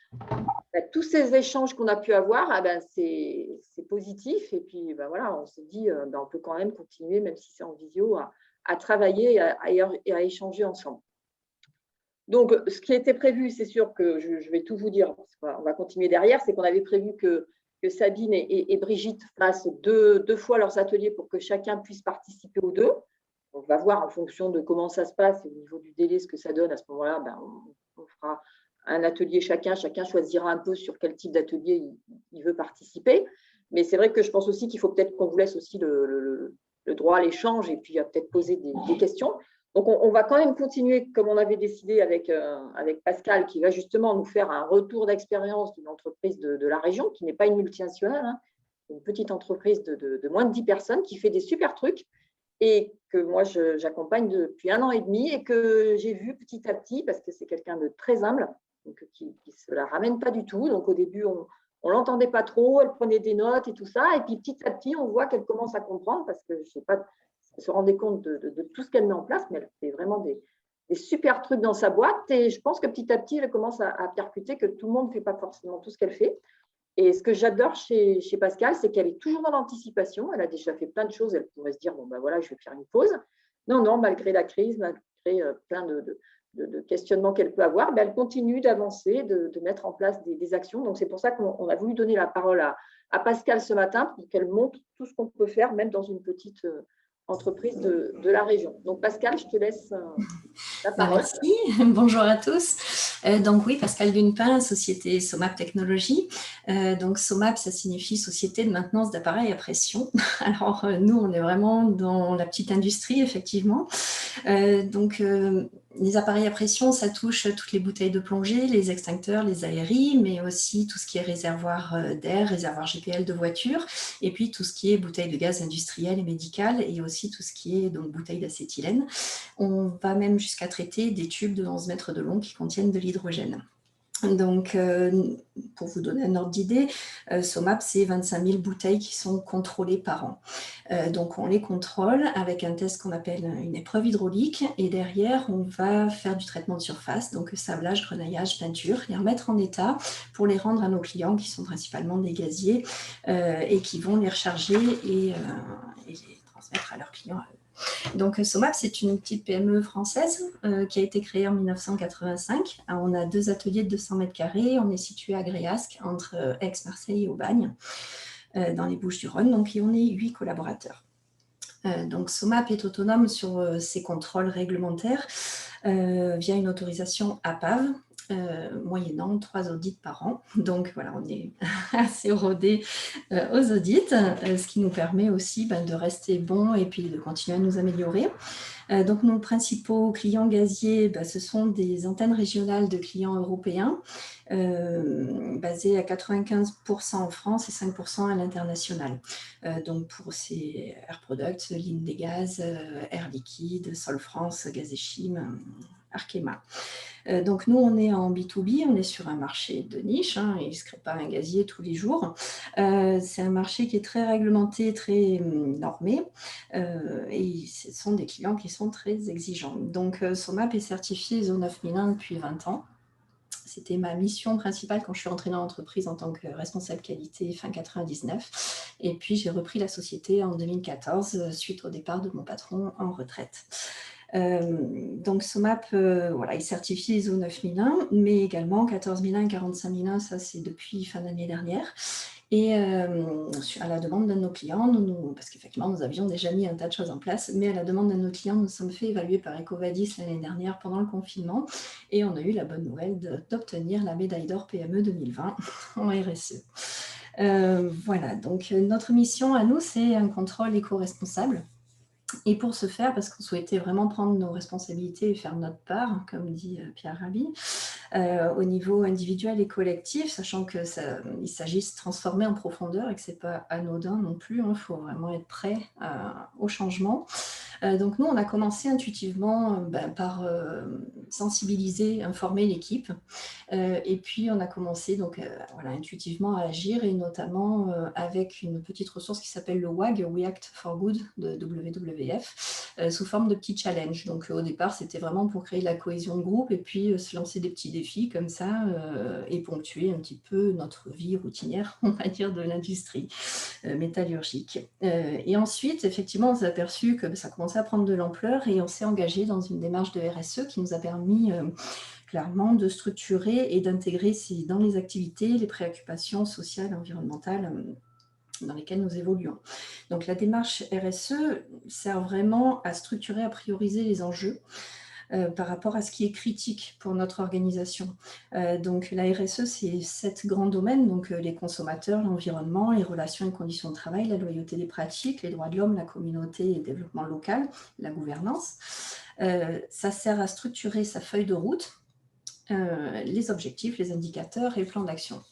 tous ces échanges qu'on a pu avoir, c'est positif. Et puis voilà, on s'est dit, on peut quand même continuer, même si c'est en visio, à travailler et à échanger ensemble. Donc, ce qui était prévu, c'est sûr que je vais tout vous dire, parce qu'on va continuer derrière, c'est qu'on avait prévu que Sabine et Brigitte fassent deux fois leurs ateliers pour que chacun puisse participer aux deux. On va voir en fonction de comment ça se passe et au niveau du délai, ce que ça donne. À ce moment-là, on fera un atelier chacun choisira un peu sur quel type d'atelier il veut participer. Mais c'est vrai que je pense aussi qu'il faut peut-être qu'on vous laisse aussi le droit à l'échange et puis peut-être poser des questions. Donc, on va quand même continuer comme on avait décidé avec Pascal, qui va justement nous faire un retour d'expérience d'une entreprise de la région, qui n'est pas une multinationale, une petite entreprise de moins de 10 personnes qui fait des super trucs et que moi, j'accompagne depuis 1 an et demi et que j'ai vu petit à petit, parce que c'est quelqu'un de très humble, donc, qui ne se la ramène pas du tout. Donc, au début, on ne l'entendait pas trop, elle prenait des notes et tout ça. Et puis, petit à petit, on voit qu'elle commence à comprendre parce que je ne sais pas se rendait compte de tout ce qu'elle met en place, mais elle fait vraiment des super trucs dans sa boîte. Et je pense que petit à petit, elle commence à percuter que tout le monde ne fait pas forcément tout ce qu'elle fait. Et ce que j'adore chez Pascal, c'est qu'elle est toujours dans l'anticipation. Elle a déjà fait plein de choses. Elle pourrait se dire, voilà, je vais faire une pause. Non, malgré la crise, malgré plein de questionnements qu'elle peut avoir, elle continue d'avancer, de mettre en place des actions. Donc, c'est pour ça qu'on a voulu donner la parole à Pascal ce matin pour qu'elle montre tout ce qu'on peut faire, même dans une petite entreprise de la région. Donc, Pascal, je te laisse la parole. Merci. Bonjour à tous. Donc, oui, Pascal Dunepin, société SOMAP Technologies. Donc, SOMAP, ça signifie Société de maintenance d'appareils à pression. Alors, nous, on est vraiment dans la petite industrie, effectivement. Donc, les appareils à pression, ça touche toutes les bouteilles de plongée, les extincteurs, les aéries, mais aussi tout ce qui est réservoir d'air, réservoir GPL de voiture, et puis tout ce qui est bouteilles de gaz industriel et médical, et aussi tout ce qui est donc bouteilles d'acétylène. On va même jusqu'à traiter des tubes de 11 mètres de long qui contiennent de l'hydrogène. Donc, pour vous donner un ordre d'idée, SOMAP, c'est 25 000 bouteilles qui sont contrôlées par an. Donc, on les contrôle avec un test qu'on appelle une épreuve hydraulique. Et derrière, on va faire du traitement de surface, donc sablage, grenaillage, peinture, les remettre en état pour les rendre à nos clients qui sont principalement des gaziers et qui vont les recharger et les transmettre à leurs clients à eux. Donc, SOMAP, c'est une petite PME française qui a été créée en 1985. On a 2 ateliers de 200 mètres carrés. On est situé à Gréasque, entre Aix, Marseille et Aubagne, dans les Bouches-du-Rhône. Donc, et on est 8 collaborateurs. Donc, SOMAP est autonome sur ses contrôles réglementaires via une autorisation APAV, moyennant 3 audits par an. Donc voilà, on est assez rodé aux audits, ce qui nous permet aussi de rester bon et puis de continuer à nous améliorer. Donc nos principaux clients gaziers, ce sont des antennes régionales de clients européens, basées à 95% en France et 5% à l'international. Donc pour ces Air Products, Ligne des Gaz, Air Liquide, Sol France, Gazéchim, Arkema. Donc nous, on est en B2B, on est sur un marché de niche, il ne se crée pas un gazier tous les jours. C'est un marché qui est très réglementé, très normé, et ce sont des clients qui sont très exigeants. Donc SOMAP est certifié ISO 9001 depuis 20 ans. C'était ma mission principale quand je suis rentrée dans l'entreprise en tant que responsable qualité fin 99. Et puis j'ai repris la société en 2014 suite au départ de mon patron en retraite. Donc SOMAP, voilà, il certifie ISO 9001, mais également 14001 et 45001, ça c'est depuis fin d'année dernière. Et à la demande de nos clients, parce qu'effectivement nous avions déjà mis un tas de choses en place, mais à la demande de nos clients, nous nous sommes fait évaluer par EcoVadis l'année dernière pendant le confinement, et on a eu la bonne nouvelle d'obtenir la médaille d'or PME 2020 en RSE. Voilà, donc notre mission à nous, c'est un contrôle éco-responsable. Et pour ce faire, parce qu'on souhaitait vraiment prendre nos responsabilités et faire notre part, comme dit Pierre Rabhi, au niveau individuel et collectif, sachant qu'il s'agit de se transformer en profondeur et que ce n'est pas anodin non plus, il faut vraiment être prêt au changement. Donc nous, on a commencé intuitivement par sensibiliser, informer l'équipe, et puis on a commencé donc voilà, intuitivement à agir, et notamment avec une petite ressource qui s'appelle le WAG, We Act for Good de WWF, sous forme de petits challenges. Donc au départ, c'était vraiment pour créer de la cohésion de groupe et puis se lancer des petits défis comme ça et ponctuer un petit peu notre vie routinière, on va dire, de l'industrie métallurgique. Et ensuite, effectivement, on s'est aperçu que ça commençait à prendre de l'ampleur et on s'est engagé dans une démarche de RSE qui nous a permis clairement de structurer et d'intégrer dans les activités les préoccupations sociales et environnementales dans lesquelles nous évoluons. Donc la démarche RSE sert vraiment à structurer, à prioriser les enjeux par rapport à ce qui est critique pour notre organisation. Donc la RSE, c'est 7 grands domaines, donc les consommateurs, l'environnement, les relations et conditions de travail, la loyauté des pratiques, les droits de l'homme, la communauté et le développement local, la gouvernance. Ça sert à structurer sa feuille de route, les objectifs, les indicateurs et le plan d'action.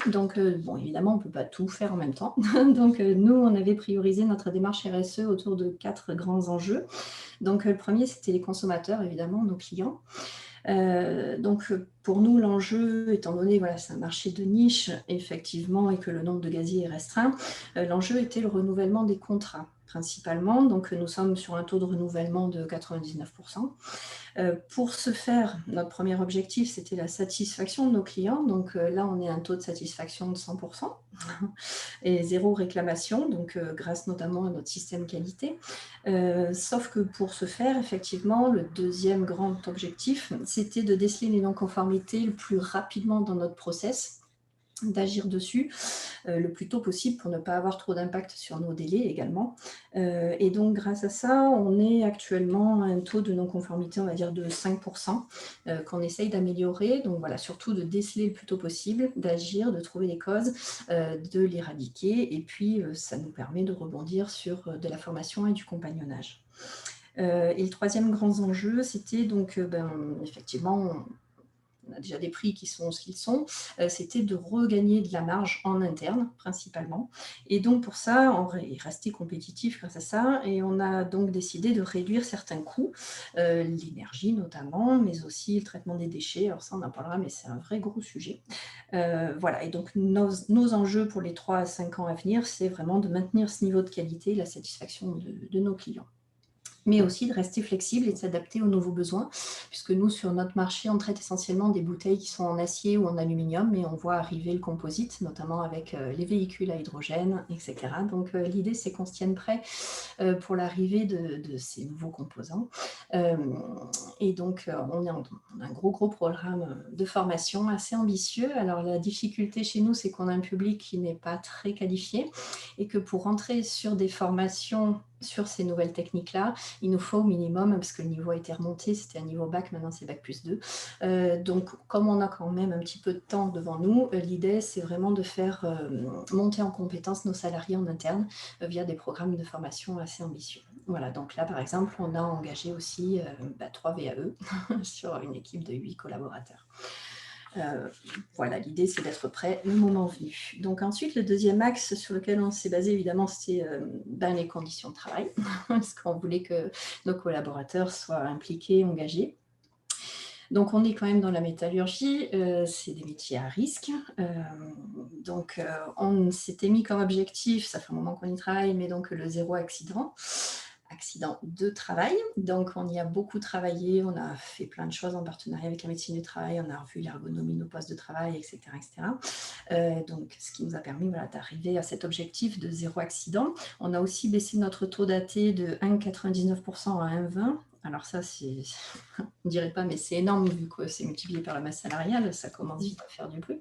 Donc, bon, évidemment, on ne peut pas tout faire en même temps. Donc, nous, on avait priorisé notre démarche RSE autour de 4 grands enjeux. Donc, le premier, c'était les consommateurs, évidemment, nos clients. Donc, pour nous, l'enjeu, étant donné, voilà, c'est un marché de niche, effectivement, et que le nombre de gaziers est restreint, l'enjeu était le renouvellement des contrats, principalement. Donc, nous sommes sur un taux de renouvellement de 99%. Pour ce faire, notre premier objectif, c'était la satisfaction de nos clients. Donc là, on est à un taux de satisfaction de 100% et 0 réclamation, donc grâce notamment à notre système qualité. Sauf que pour ce faire, effectivement, le deuxième grand objectif, c'était de déceler les non-conformités le plus rapidement dans notre process, d'agir dessus le plus tôt possible pour ne pas avoir trop d'impact sur nos délais également. Et donc, grâce à ça, on est actuellement à un taux de non-conformité, on va dire, de 5%, qu'on essaye d'améliorer. Donc, voilà, surtout de déceler le plus tôt possible, d'agir, de trouver les causes, de l'éradiquer. Et puis, ça nous permet de rebondir sur de la formation et du compagnonnage. Et le troisième grand enjeu, c'était donc, effectivement, on a déjà des prix qui sont ce qu'ils sont, c'était de regagner de la marge en interne, principalement. Et donc, pour ça, on est resté compétitif grâce à ça, et on a donc décidé de réduire certains coûts, l'énergie notamment, mais aussi le traitement des déchets. Alors ça, on en parlera, mais c'est un vrai gros sujet. Voilà, et donc nos enjeux pour les 3 à 5 ans à venir, c'est vraiment de maintenir ce niveau de qualité, la satisfaction de nos clients, mais aussi de rester flexible et de s'adapter aux nouveaux besoins, puisque nous, sur notre marché, on traite essentiellement des bouteilles qui sont en acier ou en aluminium, mais on voit arriver le composite, notamment avec les véhicules à hydrogène, etc. Donc, l'idée, c'est qu'on se tienne prêt pour l'arrivée de ces nouveaux composants. Et donc, on a un gros programme de formation assez ambitieux. Alors, la difficulté chez nous, c'est qu'on a un public qui n'est pas très qualifié et que pour rentrer sur des formations sur ces nouvelles techniques-là, il nous faut au minimum, parce que le niveau a été remonté, c'était un niveau bac, maintenant c'est bac plus 2. Donc, comme on a quand même un petit peu de temps devant nous, l'idée, c'est vraiment de faire monter en compétence nos salariés en interne via des programmes de formation assez ambitieux. Voilà, donc là, par exemple, on a engagé aussi 3 VAE sur une équipe de 8 collaborateurs. Voilà, l'idée, c'est d'être prêt le moment venu. Donc ensuite, le deuxième axe sur lequel on s'est basé, évidemment, c'est les conditions de travail, parce qu'on voulait que nos collaborateurs soient impliqués, engagés. Donc, on est quand même dans la métallurgie, c'est des métiers à risque. Donc, on s'était mis comme objectif, ça fait un moment qu'on y travaille, mais donc le 0 accident de travail. Donc, on y a beaucoup travaillé, on a fait plein de choses en partenariat avec la médecine du travail, on a revu l'ergonomie de nos postes de travail, etc. Donc, ce qui nous a permis d'arriver à cet objectif de 0 accident. On a aussi baissé notre taux d'AT de 1,99% à 1,20%. Alors ça, on ne dirait pas, mais c'est énorme vu que c'est multiplié par la masse salariale, ça commence vite à faire du bruit.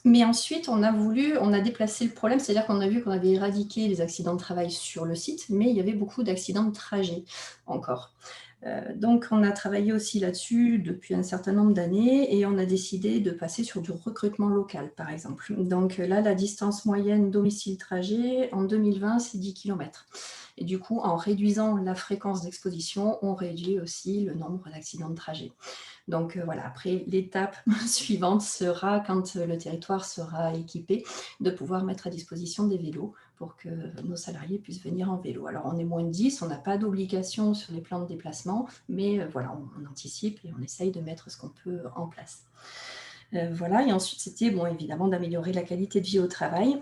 Mais ensuite, on a déplacé le problème, c'est-à-dire qu'on a vu qu'on avait éradiqué les accidents de travail sur le site, mais il y avait beaucoup d'accidents de trajet encore. Donc, on a travaillé aussi là-dessus depuis un certain nombre d'années et on a décidé de passer sur du recrutement local, par exemple. Donc là, la distance moyenne domicile-trajet en 2020, c'est 10 km. Et du coup, en réduisant la fréquence d'exposition, on réduit aussi le nombre d'accidents de trajet. Donc voilà, après, l'étape suivante sera, quand le territoire sera équipé, de pouvoir mettre à disposition des vélos pour que nos salariés puissent venir en vélo. Alors, on est moins de 10, on n'a pas d'obligation sur les plans de déplacement, mais voilà, on anticipe et on essaye de mettre ce qu'on peut en place. Voilà, et ensuite, c'était, évidemment, d'améliorer la qualité de vie au travail.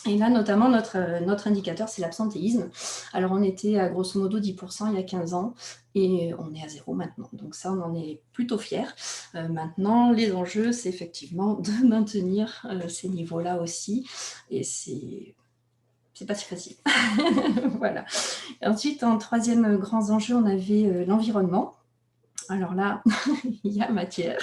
Et là, notamment, notre indicateur, c'est l'absentéisme. Alors, on était à grosso modo 10% il y a 15 ans et on est à 0 maintenant. Donc ça, on en est plutôt fiers. Maintenant, les enjeux, c'est effectivement de maintenir ces niveaux-là aussi. Et c'est pas si facile. Voilà. Ensuite, en troisième grand enjeu, on avait l'environnement. Alors là, il y a matière.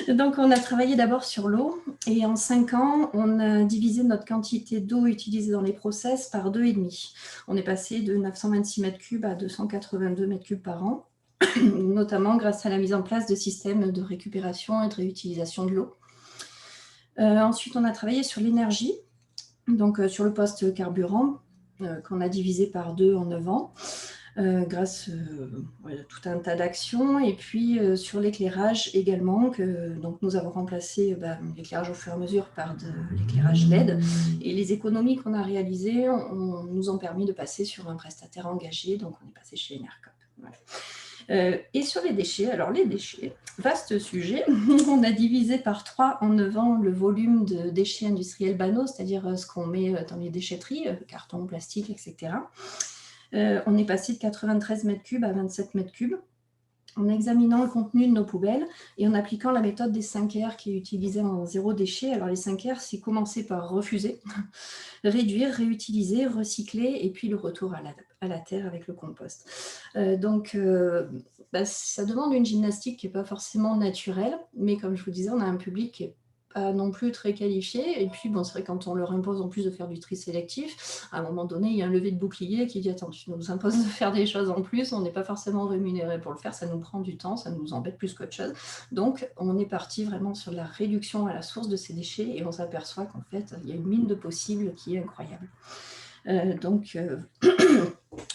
Donc, on a travaillé d'abord sur l'eau et en 5 ans, on a divisé notre quantité d'eau utilisée dans les process par 2,5. On est passé de 926 m3 à 282 m3 par an, notamment grâce à la mise en place de systèmes de récupération et de réutilisation de l'eau. Ensuite, on a travaillé sur l'énergie, donc sur le poste carburant, qu'on a divisé par 2 en 9 ans. Grâce à tout un tas d'actions, et puis sur l'éclairage également, donc nous avons remplacé l'éclairage au fur et à mesure par de l'éclairage LED, et les économies qu'on a réalisées nous ont permis de passer sur un prestataire engagé, donc on est passé chez Enercop. Voilà. Et sur les déchets, alors les déchets, vaste sujet, on a divisé par 3 en 9 ans le volume de déchets industriels banaux, c'est-à-dire ce qu'on met dans les déchetteries, carton, plastique, etc. On est passé de 93 m3 à 27 m3 en examinant le contenu de nos poubelles et en appliquant la méthode des 5 R qui est utilisée en 0 déchet. Alors les 5 R, c'est commencer par refuser, réduire, réutiliser, recycler et puis le retour à la terre avec le compost. Donc ça demande une gymnastique qui n'est pas forcément naturelle, mais comme je vous disais, on a un public qui est pas non plus très qualifiés. Et puis, c'est vrai, quand on leur impose en plus de faire du tri sélectif, à un moment donné, il y a un lever de bouclier qui dit « Attends, tu nous imposes de faire des choses en plus, on n'est pas forcément rémunéré pour le faire, ça nous prend du temps, ça nous embête plus qu'autre chose. » Donc, on est parti vraiment sur la réduction à la source de ces déchets et on s'aperçoit qu'en fait, il y a une mine de possibles qui est incroyable. Donc,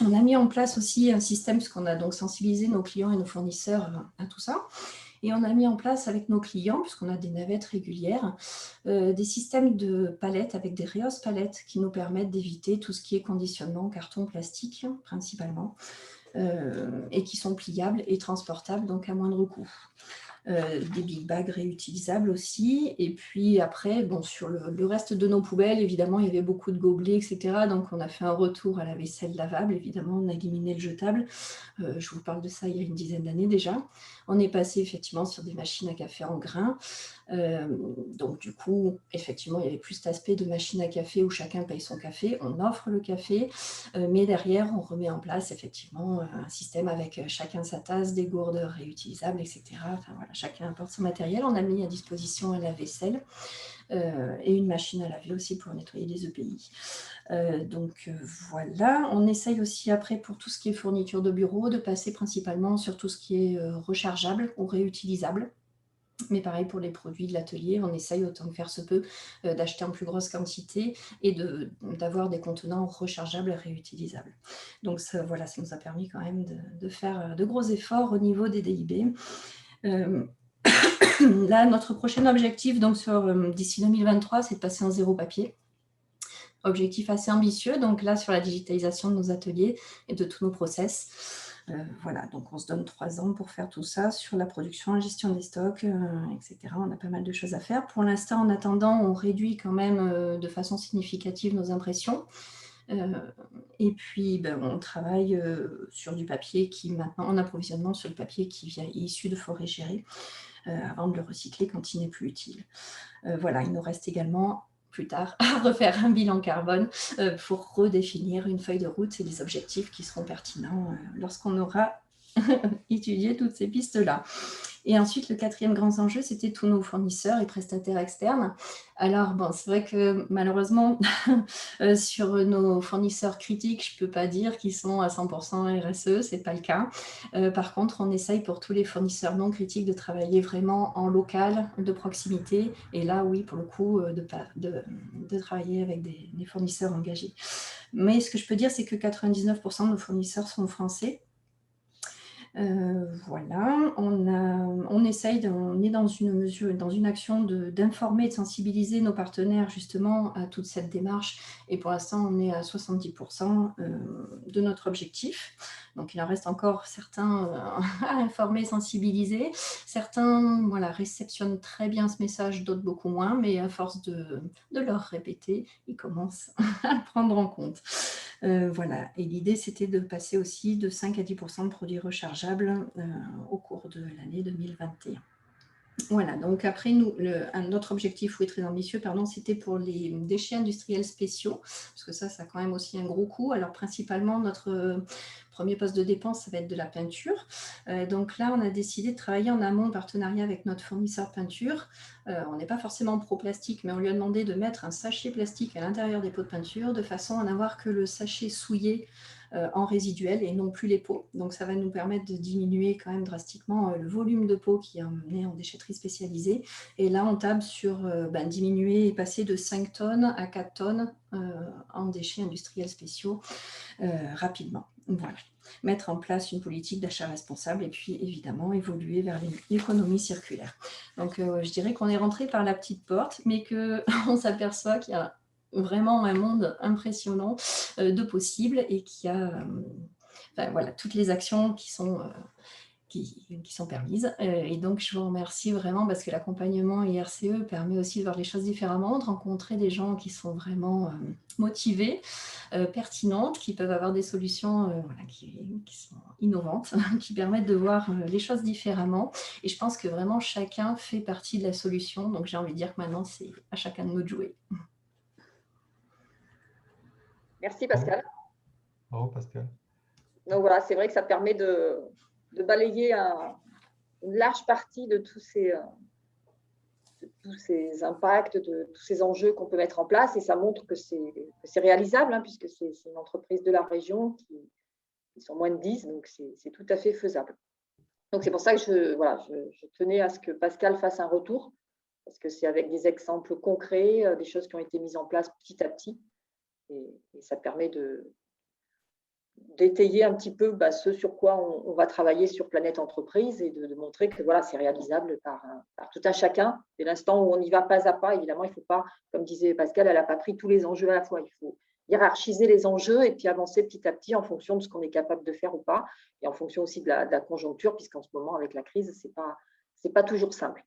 on a mis en place aussi un système, puisqu'on a donc sensibilisé nos clients et nos fournisseurs à tout ça. Et on a mis en place avec nos clients, puisqu'on a des navettes régulières, des systèmes de palettes avec des réhausses palettes qui nous permettent d'éviter tout ce qui est conditionnement, carton, plastique principalement, et qui sont pliables et transportables, donc à moindre coût. Des big bags réutilisables aussi. Et puis après, bon, sur le reste de nos poubelles, évidemment, il y avait beaucoup de gobelets, etc. Donc, on a fait un retour à la vaisselle lavable. Évidemment, on a éliminé le jetable. Je vous parle de ça il y a une dizaine d'années déjà. On est passé effectivement sur des machines à café en grains. Donc, du coup, effectivement, il y avait plus cet aspect de machine à café où chacun paye son café. On offre le café, mais derrière, on remet en place effectivement un système avec chacun sa tasse, des gourdes réutilisables, etc. Enfin, voilà, chacun apporte son matériel. On a mis à disposition un lave-vaisselle et une machine à laver aussi pour nettoyer les EPI. Donc voilà, on essaye aussi après pour tout ce qui est fourniture de bureau de passer principalement sur tout ce qui est rechargeable ou réutilisable. Mais pareil pour les produits de l'atelier, on essaye autant que faire se peut d'acheter en plus grosse quantité et d'avoir des contenants rechargeables et réutilisables. Donc ça, voilà, ça nous a permis quand même de faire de gros efforts au niveau des DIB. Là, notre prochain objectif d'ici 2023, c'est de passer en zéro papier. Objectif assez ambitieux, donc là sur la digitalisation de nos ateliers et de tous nos process. Voilà, donc on se donne 3 ans pour faire tout ça sur la production, la gestion des stocks, etc. On a pas mal de choses à faire. Pour l'instant, en attendant, on réduit quand même de façon significative nos impressions. Et puis, on travaille sur du papier qui maintenant, en approvisionnement sur le papier qui vient issu de forêts gérées avant de le recycler quand il n'est plus utile. Voilà, il nous reste également plus tard à refaire un bilan carbone pour redéfinir une feuille de route et les objectifs qui seront pertinents lorsqu'on aura étudié toutes ces pistes-là. Et ensuite, le 4e grand enjeu, c'était tous nos fournisseurs et prestataires externes. Alors, bon, c'est vrai que malheureusement, sur nos fournisseurs critiques, je ne peux pas dire qu'ils sont à 100% RSE, ce n'est pas le cas. Par contre, on essaye pour tous les fournisseurs non critiques de travailler vraiment en local, de proximité. Et là, oui, pour le coup, de travailler avec des fournisseurs engagés. Mais ce que je peux dire, c'est que 99% de nos fournisseurs sont français. Voilà, on essaye, on est dans une action d'informer et de sensibiliser nos partenaires justement à toute cette démarche et pour l'instant on est à 70% de notre objectif. Donc il en reste encore certains à informer, sensibiliser. Certains réceptionnent très bien ce message, d'autres beaucoup moins, mais à force de leur répéter, ils commencent à le prendre en compte. Voilà, et l'idée c'était de passer aussi de 5 à 10% de produits rechargeables au cours de l'année 2021. Voilà, donc après, notre objectif, très ambitieux, c'était pour les déchets industriels spéciaux, parce que ça a quand même aussi un gros coût. Alors principalement, notre premier poste de dépense, ça va être de la peinture. Donc là, on a décidé de travailler en amont en partenariat avec notre fournisseur peinture. On n'est pas forcément pro-plastique, mais on lui a demandé de mettre un sachet plastique à l'intérieur des pots de peinture, de façon à n'avoir que le sachet souillé en résiduel et non plus les pots. Donc ça va nous permettre de diminuer quand même drastiquement le volume de pots qui est emmené en déchetterie spécialisée. Et là, on table sur diminuer et passer de 5 tonnes à 4 tonnes en déchets industriels spéciaux rapidement. Voilà. Mettre en place une politique d'achat responsable et puis évidemment évoluer vers l'économie circulaire. Donc je dirais qu'on est rentré par la petite porte, mais qu'on s'aperçoit qu'il y a vraiment un monde impressionnant de possibles et qui a toutes les actions qui sont permises. Et donc, je vous remercie vraiment parce que l'accompagnement IRCE permet aussi de voir les choses différemment, de rencontrer des gens qui sont vraiment motivés, pertinentes, qui peuvent avoir des solutions qui sont innovantes, qui permettent de voir les choses différemment. Et je pense que vraiment, chacun fait partie de la solution. Donc, j'ai envie de dire que maintenant, c'est à chacun de nous de jouer. Merci Pascal. Bravo Pascal. Donc voilà, c'est vrai que ça permet de balayer une large partie de tous ces impacts, de tous ces enjeux qu'on peut mettre en place et ça montre que c'est réalisable puisque c'est une entreprise de la région qui sont moins de 10, donc c'est tout à fait faisable. Donc c'est pour ça que je tenais à ce que Pascal fasse un retour parce que c'est avec des exemples concrets, des choses qui ont été mises en place petit à petit. Et ça permet d'étayer un petit peu ce sur quoi on va travailler sur Planète Entreprise et de montrer que voilà, c'est réalisable par tout un chacun. Dès l'instant où on y va pas à pas, évidemment, il ne faut pas, comme disait Pascal, elle n'a pas pris tous les enjeux à la fois. Il faut hiérarchiser les enjeux et puis avancer petit à petit en fonction de ce qu'on est capable de faire ou pas, et en fonction aussi de la conjoncture, puisqu'en ce moment, avec la crise, ce n'est pas toujours simple.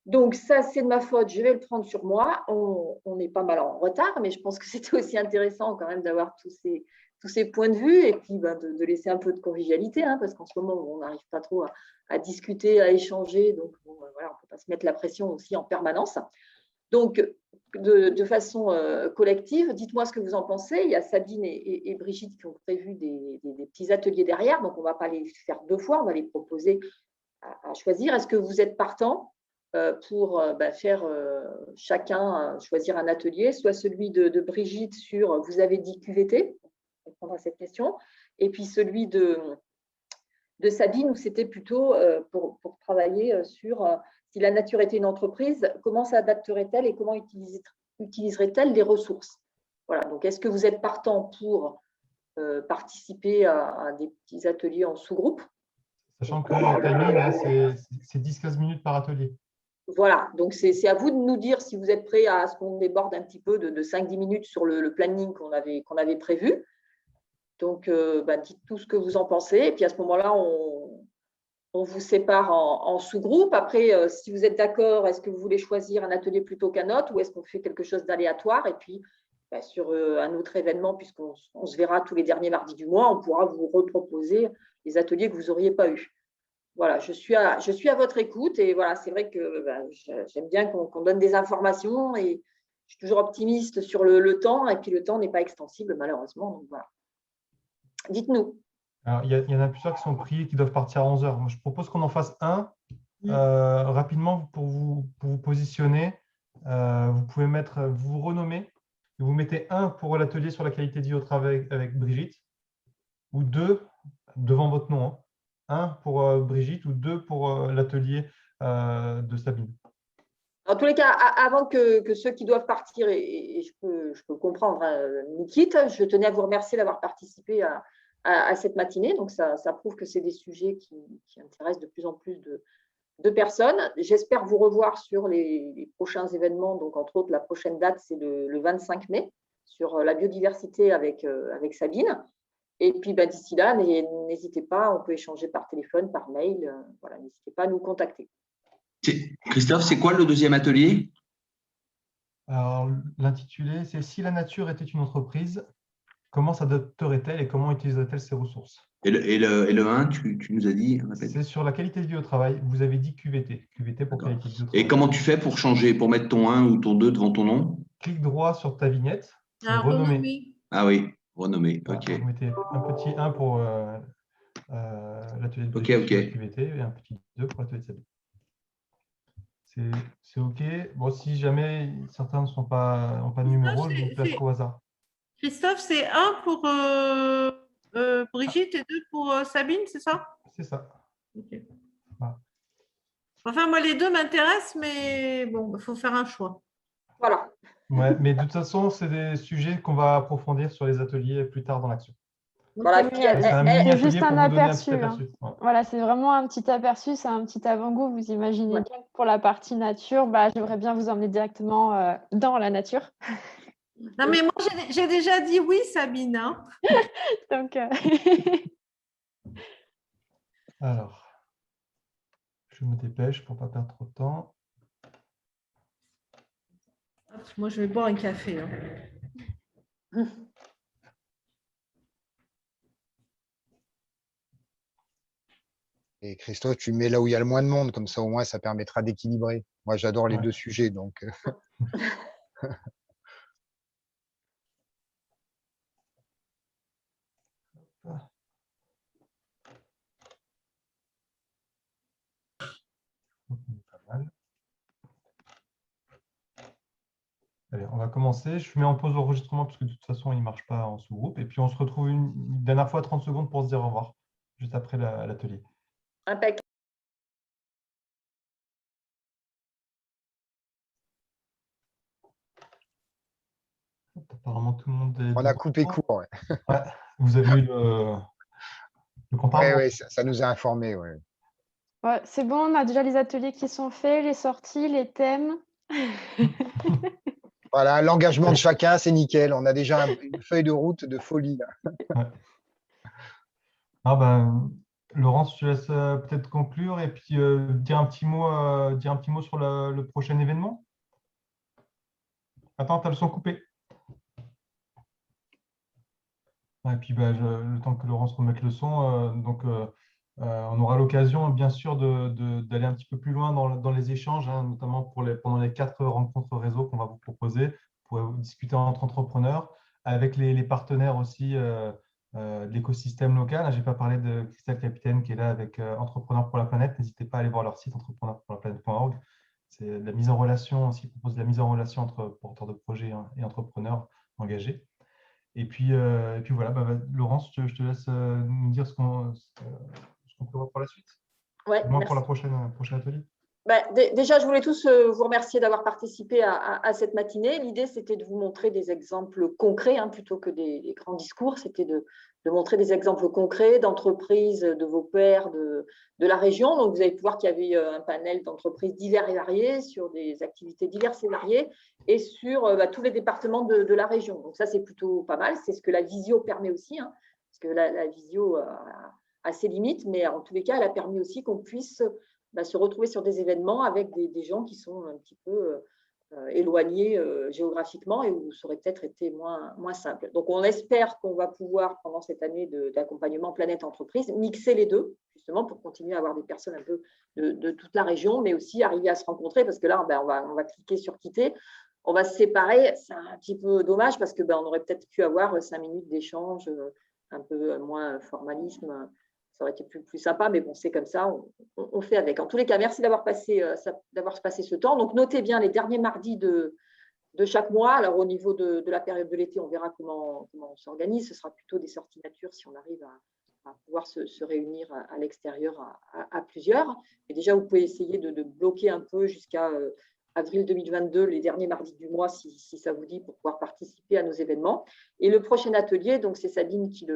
Donc ça, c'est de ma faute, je vais le prendre sur moi. On est pas mal en retard, mais je pense que c'était aussi intéressant quand même d'avoir tous ces points de vue et puis de laisser un peu de convivialité, parce qu'en ce moment, on n'arrive pas trop à discuter, à échanger. Donc, voilà, on ne peut pas se mettre la pression aussi en permanence. Donc, de façon collective, dites-moi ce que vous en pensez. Il y a Sabine et Brigitte qui ont prévu des petits ateliers derrière. Donc, on ne va pas les faire 2 fois, on va les proposer à choisir. Est-ce que vous êtes partant pour faire chacun choisir un atelier, soit celui de Brigitte sur, vous avez dit QVT, répondre à cette question, et puis celui de Sabine, où c'était plutôt pour travailler sur si la nature était une entreprise, comment s'adapterait-elle et comment utiliserait-elle les ressources. Voilà, donc est-ce que vous êtes partant pour participer à des petits ateliers en sous-groupe? Sachant que le timing, c'est 10-15 minutes par atelier. Voilà, donc c'est à vous de nous dire si vous êtes prêts à ce qu'on déborde un petit peu de 5-10 minutes sur le planning qu'on avait prévu. Donc, dites tout ce que vous en pensez. Et puis à ce moment-là, on vous sépare en sous-groupe. Après, si vous êtes d'accord, est-ce que vous voulez choisir un atelier plutôt qu'un autre ou est-ce qu'on fait quelque chose d'aléatoire? Et puis, sur un autre événement, puisqu'on se verra tous les derniers mardis du mois, on pourra vous reproposer les ateliers que vous n'auriez pas eus. Voilà, je suis à votre écoute et voilà, c'est vrai que j'aime bien qu'on donne des informations et je suis toujours optimiste sur le temps et puis le temps n'est pas extensible malheureusement. Donc voilà. Dites-nous. Alors, il y en a plusieurs qui sont pris et qui doivent partir à 11h. Moi, je propose qu'on en fasse un rapidement pour vous positionner. Vous pouvez vous renommer. Vous mettez un pour l'atelier sur la qualité de vie au travail avec Brigitte ou 2 devant votre nom. Hein. 1 pour Brigitte ou 2 pour l'atelier de Sabine. En tous les cas, avant que ceux qui doivent partir, et je peux comprendre, nous quittent, je tenais à vous remercier d'avoir participé à cette matinée. Donc, ça prouve que c'est des sujets qui intéressent de plus en plus de personnes. J'espère vous revoir sur les prochains événements. Donc, entre autres, la prochaine date, c'est le 25 mai sur la biodiversité avec Sabine. Et puis, d'ici là, n'hésitez pas, on peut échanger par téléphone, par mail. Voilà, n'hésitez pas à nous contacter. Christophe, c'est quoi le deuxième atelier? Alors, l'intitulé, c'est « Si la nature était une entreprise, comment s'adapterait-elle et comment utiliserait-elle ses ressources ?» Et le 1, tu nous as dit? C'est sur la qualité de vie au travail. Vous avez dit QVT. QVT pour qualité de vie au travail. Et comment tu fais pour changer, pour mettre ton 1 ou ton 2 devant ton nom? Clic droit sur ta vignette. Renommer. Ah oui, renommer. Voilà, OK. vous mettez un petit 1 pour l'atelier de QVT et un petit 2 pour l'atelier de Sabine. C'est OK. Bon, si jamais certains n'ont pas de numéro, je vous place au hasard. Christophe, c'est 1 pour Brigitte et 2 pour Sabine, c'est ça? C'est ça. Okay. Voilà. Enfin, moi, les 2 m'intéressent, mais bon, il faut faire un choix. Voilà. Ouais, mais de toute façon, c'est des sujets qu'on va approfondir sur les ateliers plus tard dans l'action. Voilà, c'est juste un aperçu. Ouais. Voilà, c'est vraiment un petit aperçu, c'est un petit avant-goût. Vous imaginez bien que pour la partie nature, j'aimerais bien vous emmener directement dans la nature. Non, mais moi, j'ai déjà dit oui, Sabine. Hein. Donc, Alors, je me dépêche pour ne pas perdre trop de temps. Moi, je vais boire un café. Hein. Et Christophe, tu mets là où il y a le moins de monde, comme ça au moins ça permettra d'équilibrer. Moi, j'adore les 2 sujets, donc. Pas mal. Allez, on va commencer. Je mets en pause l'enregistrement parce que de toute façon, il ne marche pas en sous-groupe. Et puis, on se retrouve une dernière fois 30 secondes pour se dire au revoir, juste après l'atelier. Impeccable. Apparemment, tout le monde est. On a coupé court. Ouais. Ouais, vous avez eu le compte à rebours. Oui, ça nous a informés. Ouais. Ouais, c'est bon, on a déjà les ateliers qui sont faits, les sorties, les thèmes. Voilà, l'engagement de chacun, c'est nickel. On a déjà une feuille de route de folie. Là. Ouais. Ah ben, Laurence, je te laisse peut-être conclure et puis dire un petit mot sur le prochain événement. Attends, tu as le son coupé. Et puis, le temps que Laurence remette le son, on aura l'occasion, bien sûr, d'aller un petit peu plus loin dans les échanges, hein, notamment pendant les 4 rencontres réseau qu'on va vous proposer, pour discuter entre entrepreneurs, avec les partenaires aussi de l'écosystème local. Je n'ai pas parlé de Christelle Capitaine qui est là avec Entrepreneurs pour la planète. N'hésitez pas à aller voir leur site entrepreneurpourlaplanète.org. C'est de la mise en relation aussi, propose de la mise en relation entre porteurs de projets, hein, et entrepreneurs engagés. Et puis voilà, Laurence, je te laisse nous dire ce qu'on prévoit pour la suite. Ouais, moi pour la prochain atelier. Déjà, je voulais tous vous remercier d'avoir participé à cette matinée. L'idée, c'était de vous montrer des exemples concrets, hein, plutôt que des grands discours. C'était de montrer des exemples concrets d'entreprises, de vos pairs, de la région. Donc, vous allez voir qu'il y avait un panel d'entreprises divers et variés sur des activités diverses et variées et sur tous les départements de la région. Donc, ça, c'est plutôt pas mal. C'est ce que la visio permet aussi, hein, parce que la visio a ses limites, mais en tous les cas, elle a permis aussi qu'on puisse se retrouver sur des événements avec des gens qui sont un petit peu éloignés géographiquement et où ça aurait peut-être été moins simple. Donc, on espère qu'on va pouvoir, pendant cette année d'accompagnement Planète Entreprise, mixer les deux, justement, pour continuer à avoir des personnes un peu de toute la région, mais aussi arriver à se rencontrer, parce que là, on va cliquer sur quitter. On va se séparer. C'est un petit peu dommage parce qu'on aurait peut-être pu avoir 5 minutes d'échange, un peu moins formalisme. Ça aurait été plus sympa, mais bon, c'est comme ça, on fait avec. En tous les cas, merci d'avoir passé ce temps. Donc, notez bien les derniers mardis de chaque mois. Alors, au niveau de la période de l'été, on verra comment on s'organise. Ce sera plutôt des sorties nature si on arrive à pouvoir se réunir à l'extérieur à plusieurs. Et déjà, vous pouvez essayer de bloquer un peu jusqu'à avril 2022, les derniers mardis du mois, si ça vous dit, pour pouvoir participer à nos événements. Et le prochain atelier, donc c'est Sabine qui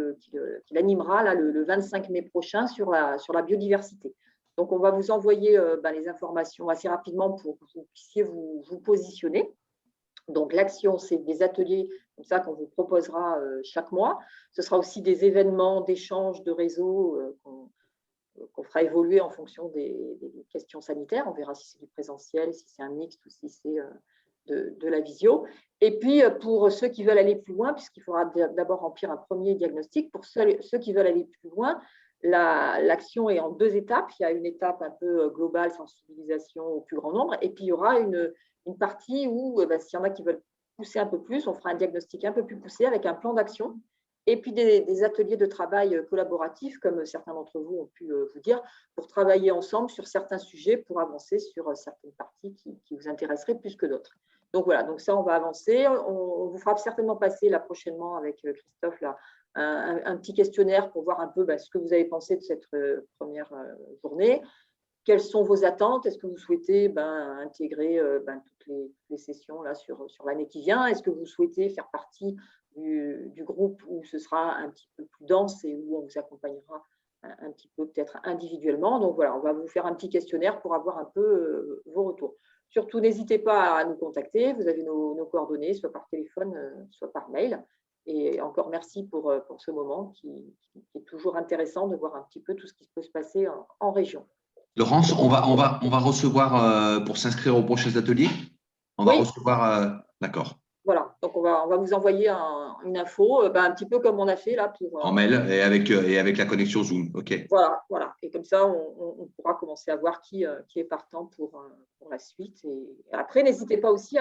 l'animera là, le 25 mai prochain sur la biodiversité. Donc, on va vous envoyer les informations assez rapidement pour que vous puissiez vous positionner. Donc, l'action, c'est des ateliers comme ça qu'on vous proposera chaque mois. Ce sera aussi des événements d'échange de réseau qu'on fera évoluer en fonction des questions sanitaires. On verra si c'est du présentiel, si c'est un mixte ou si c'est de la visio. Et puis, pour ceux qui veulent aller plus loin, puisqu'il faudra d'abord remplir un premier diagnostic, pour ceux qui veulent aller plus loin, l'action est en 2 étapes. Il y a une étape un peu globale, sensibilisation au plus grand nombre, et puis il y aura une partie où, s'il y en a qui veulent pousser un peu plus, on fera un diagnostic un peu plus poussé avec un plan d'action. Et puis des ateliers de travail collaboratifs, comme certains d'entre vous ont pu vous dire, pour travailler ensemble sur certains sujets, pour avancer sur certaines parties qui vous intéresseraient plus que d'autres. Donc voilà, donc ça, on va avancer. On vous fera certainement passer là prochainement avec Christophe là, un petit questionnaire pour voir un peu ce que vous avez pensé de cette première journée. Quelles sont vos attentes? Est-ce que vous souhaitez intégrer toutes les sessions là, sur l'année qui vient? Est-ce que vous souhaitez faire partie du groupe où ce sera un petit peu plus dense et où on vous accompagnera un petit peu peut-être individuellement? Donc voilà, on va vous faire un petit questionnaire pour avoir un peu vos retours. Surtout, n'hésitez pas à nous contacter. Vous avez nos coordonnées, soit par téléphone, soit par mail. Et encore merci pour ce moment qui est toujours intéressant de voir un petit peu tout ce qui peut se passer en région. Laurence, on va recevoir pour s'inscrire aux prochains ateliers. On va recevoir, d'accord. Voilà, donc on va vous envoyer une info, un petit peu comme on a fait là pour. En mail et avec la connexion Zoom, ok. Voilà. Et comme ça, on pourra commencer à voir qui est partant pour la suite. Et après, n'hésitez pas aussi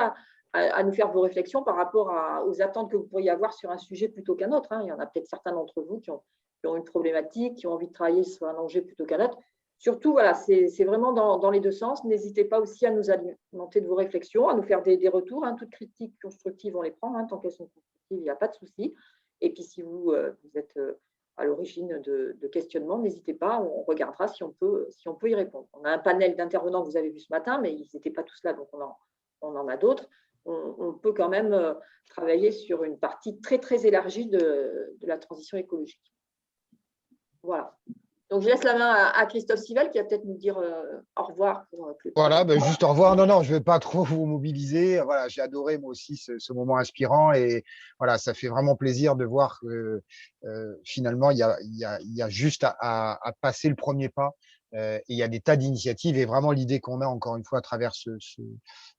à nous faire vos réflexions par rapport aux attentes que vous pourriez avoir sur un sujet plutôt qu'un autre. Hein. Il y en a peut-être certains d'entre vous qui ont une problématique, qui ont envie de travailler sur un enjeu plutôt qu'un autre. Surtout, voilà, c'est vraiment dans les deux sens. N'hésitez pas aussi à nous alimenter de vos réflexions, à nous faire des retours. Hein. Toutes critiques constructives, on les prend. Hein. Tant qu'elles sont constructives, il n'y a pas de souci. Et puis, si vous êtes à l'origine de questionnements, n'hésitez pas. On regardera si on peut y répondre. On a un panel d'intervenants que vous avez vu ce matin, mais ils n'étaient pas tous là, donc on en a d'autres. on peut quand même travailler sur une partie très, très élargie de la transition écologique. Voilà. Donc, je laisse la main à Christophe Sival qui va peut-être nous dire au revoir. Voilà, juste au revoir. Non, je ne vais pas trop vous mobiliser. Voilà, j'ai adoré moi aussi ce moment inspirant et voilà, ça fait vraiment plaisir de voir que finalement, il y a juste à passer le premier pas. Et il y a des tas d'initiatives et vraiment l'idée qu'on a encore une fois à travers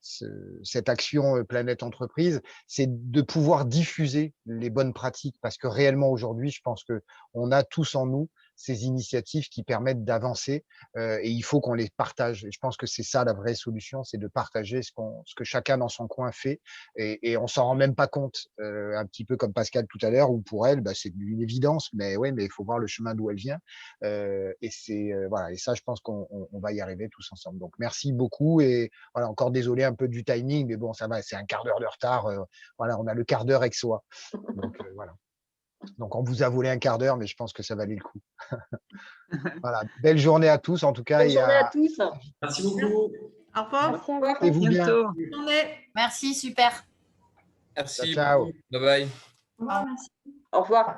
cette action Planète Entreprise, c'est de pouvoir diffuser les bonnes pratiques parce que réellement aujourd'hui, je pense que on a tous en nous ces initiatives qui permettent d'avancer et il faut qu'on les partage. Et je pense que c'est ça la vraie solution, c'est de partager ce que chacun dans son coin fait et on s'en rend même pas compte, un petit peu comme Pascal tout à l'heure, où pour elle, c'est une évidence, mais ouais, mais il faut voir le chemin d'où elle vient. Et c'est voilà, et ça, je pense qu'on va y arriver tous ensemble. Donc merci beaucoup et voilà, encore désolé un peu du timing, mais bon, ça va, c'est un quart d'heure de retard. Voilà, on a le quart d'heure avec soi. Donc voilà. Donc, on vous a volé un quart d'heure, mais je pense que ça valait le coup. Voilà. Belle journée à tous, en tout cas. Belle journée à tous. Merci beaucoup. Au revoir. Merci à vous. Portez-vous bien. Bonne journée. Merci, super. Merci Ciao. beaucoup. Bye bye. Au revoir, merci. Au revoir.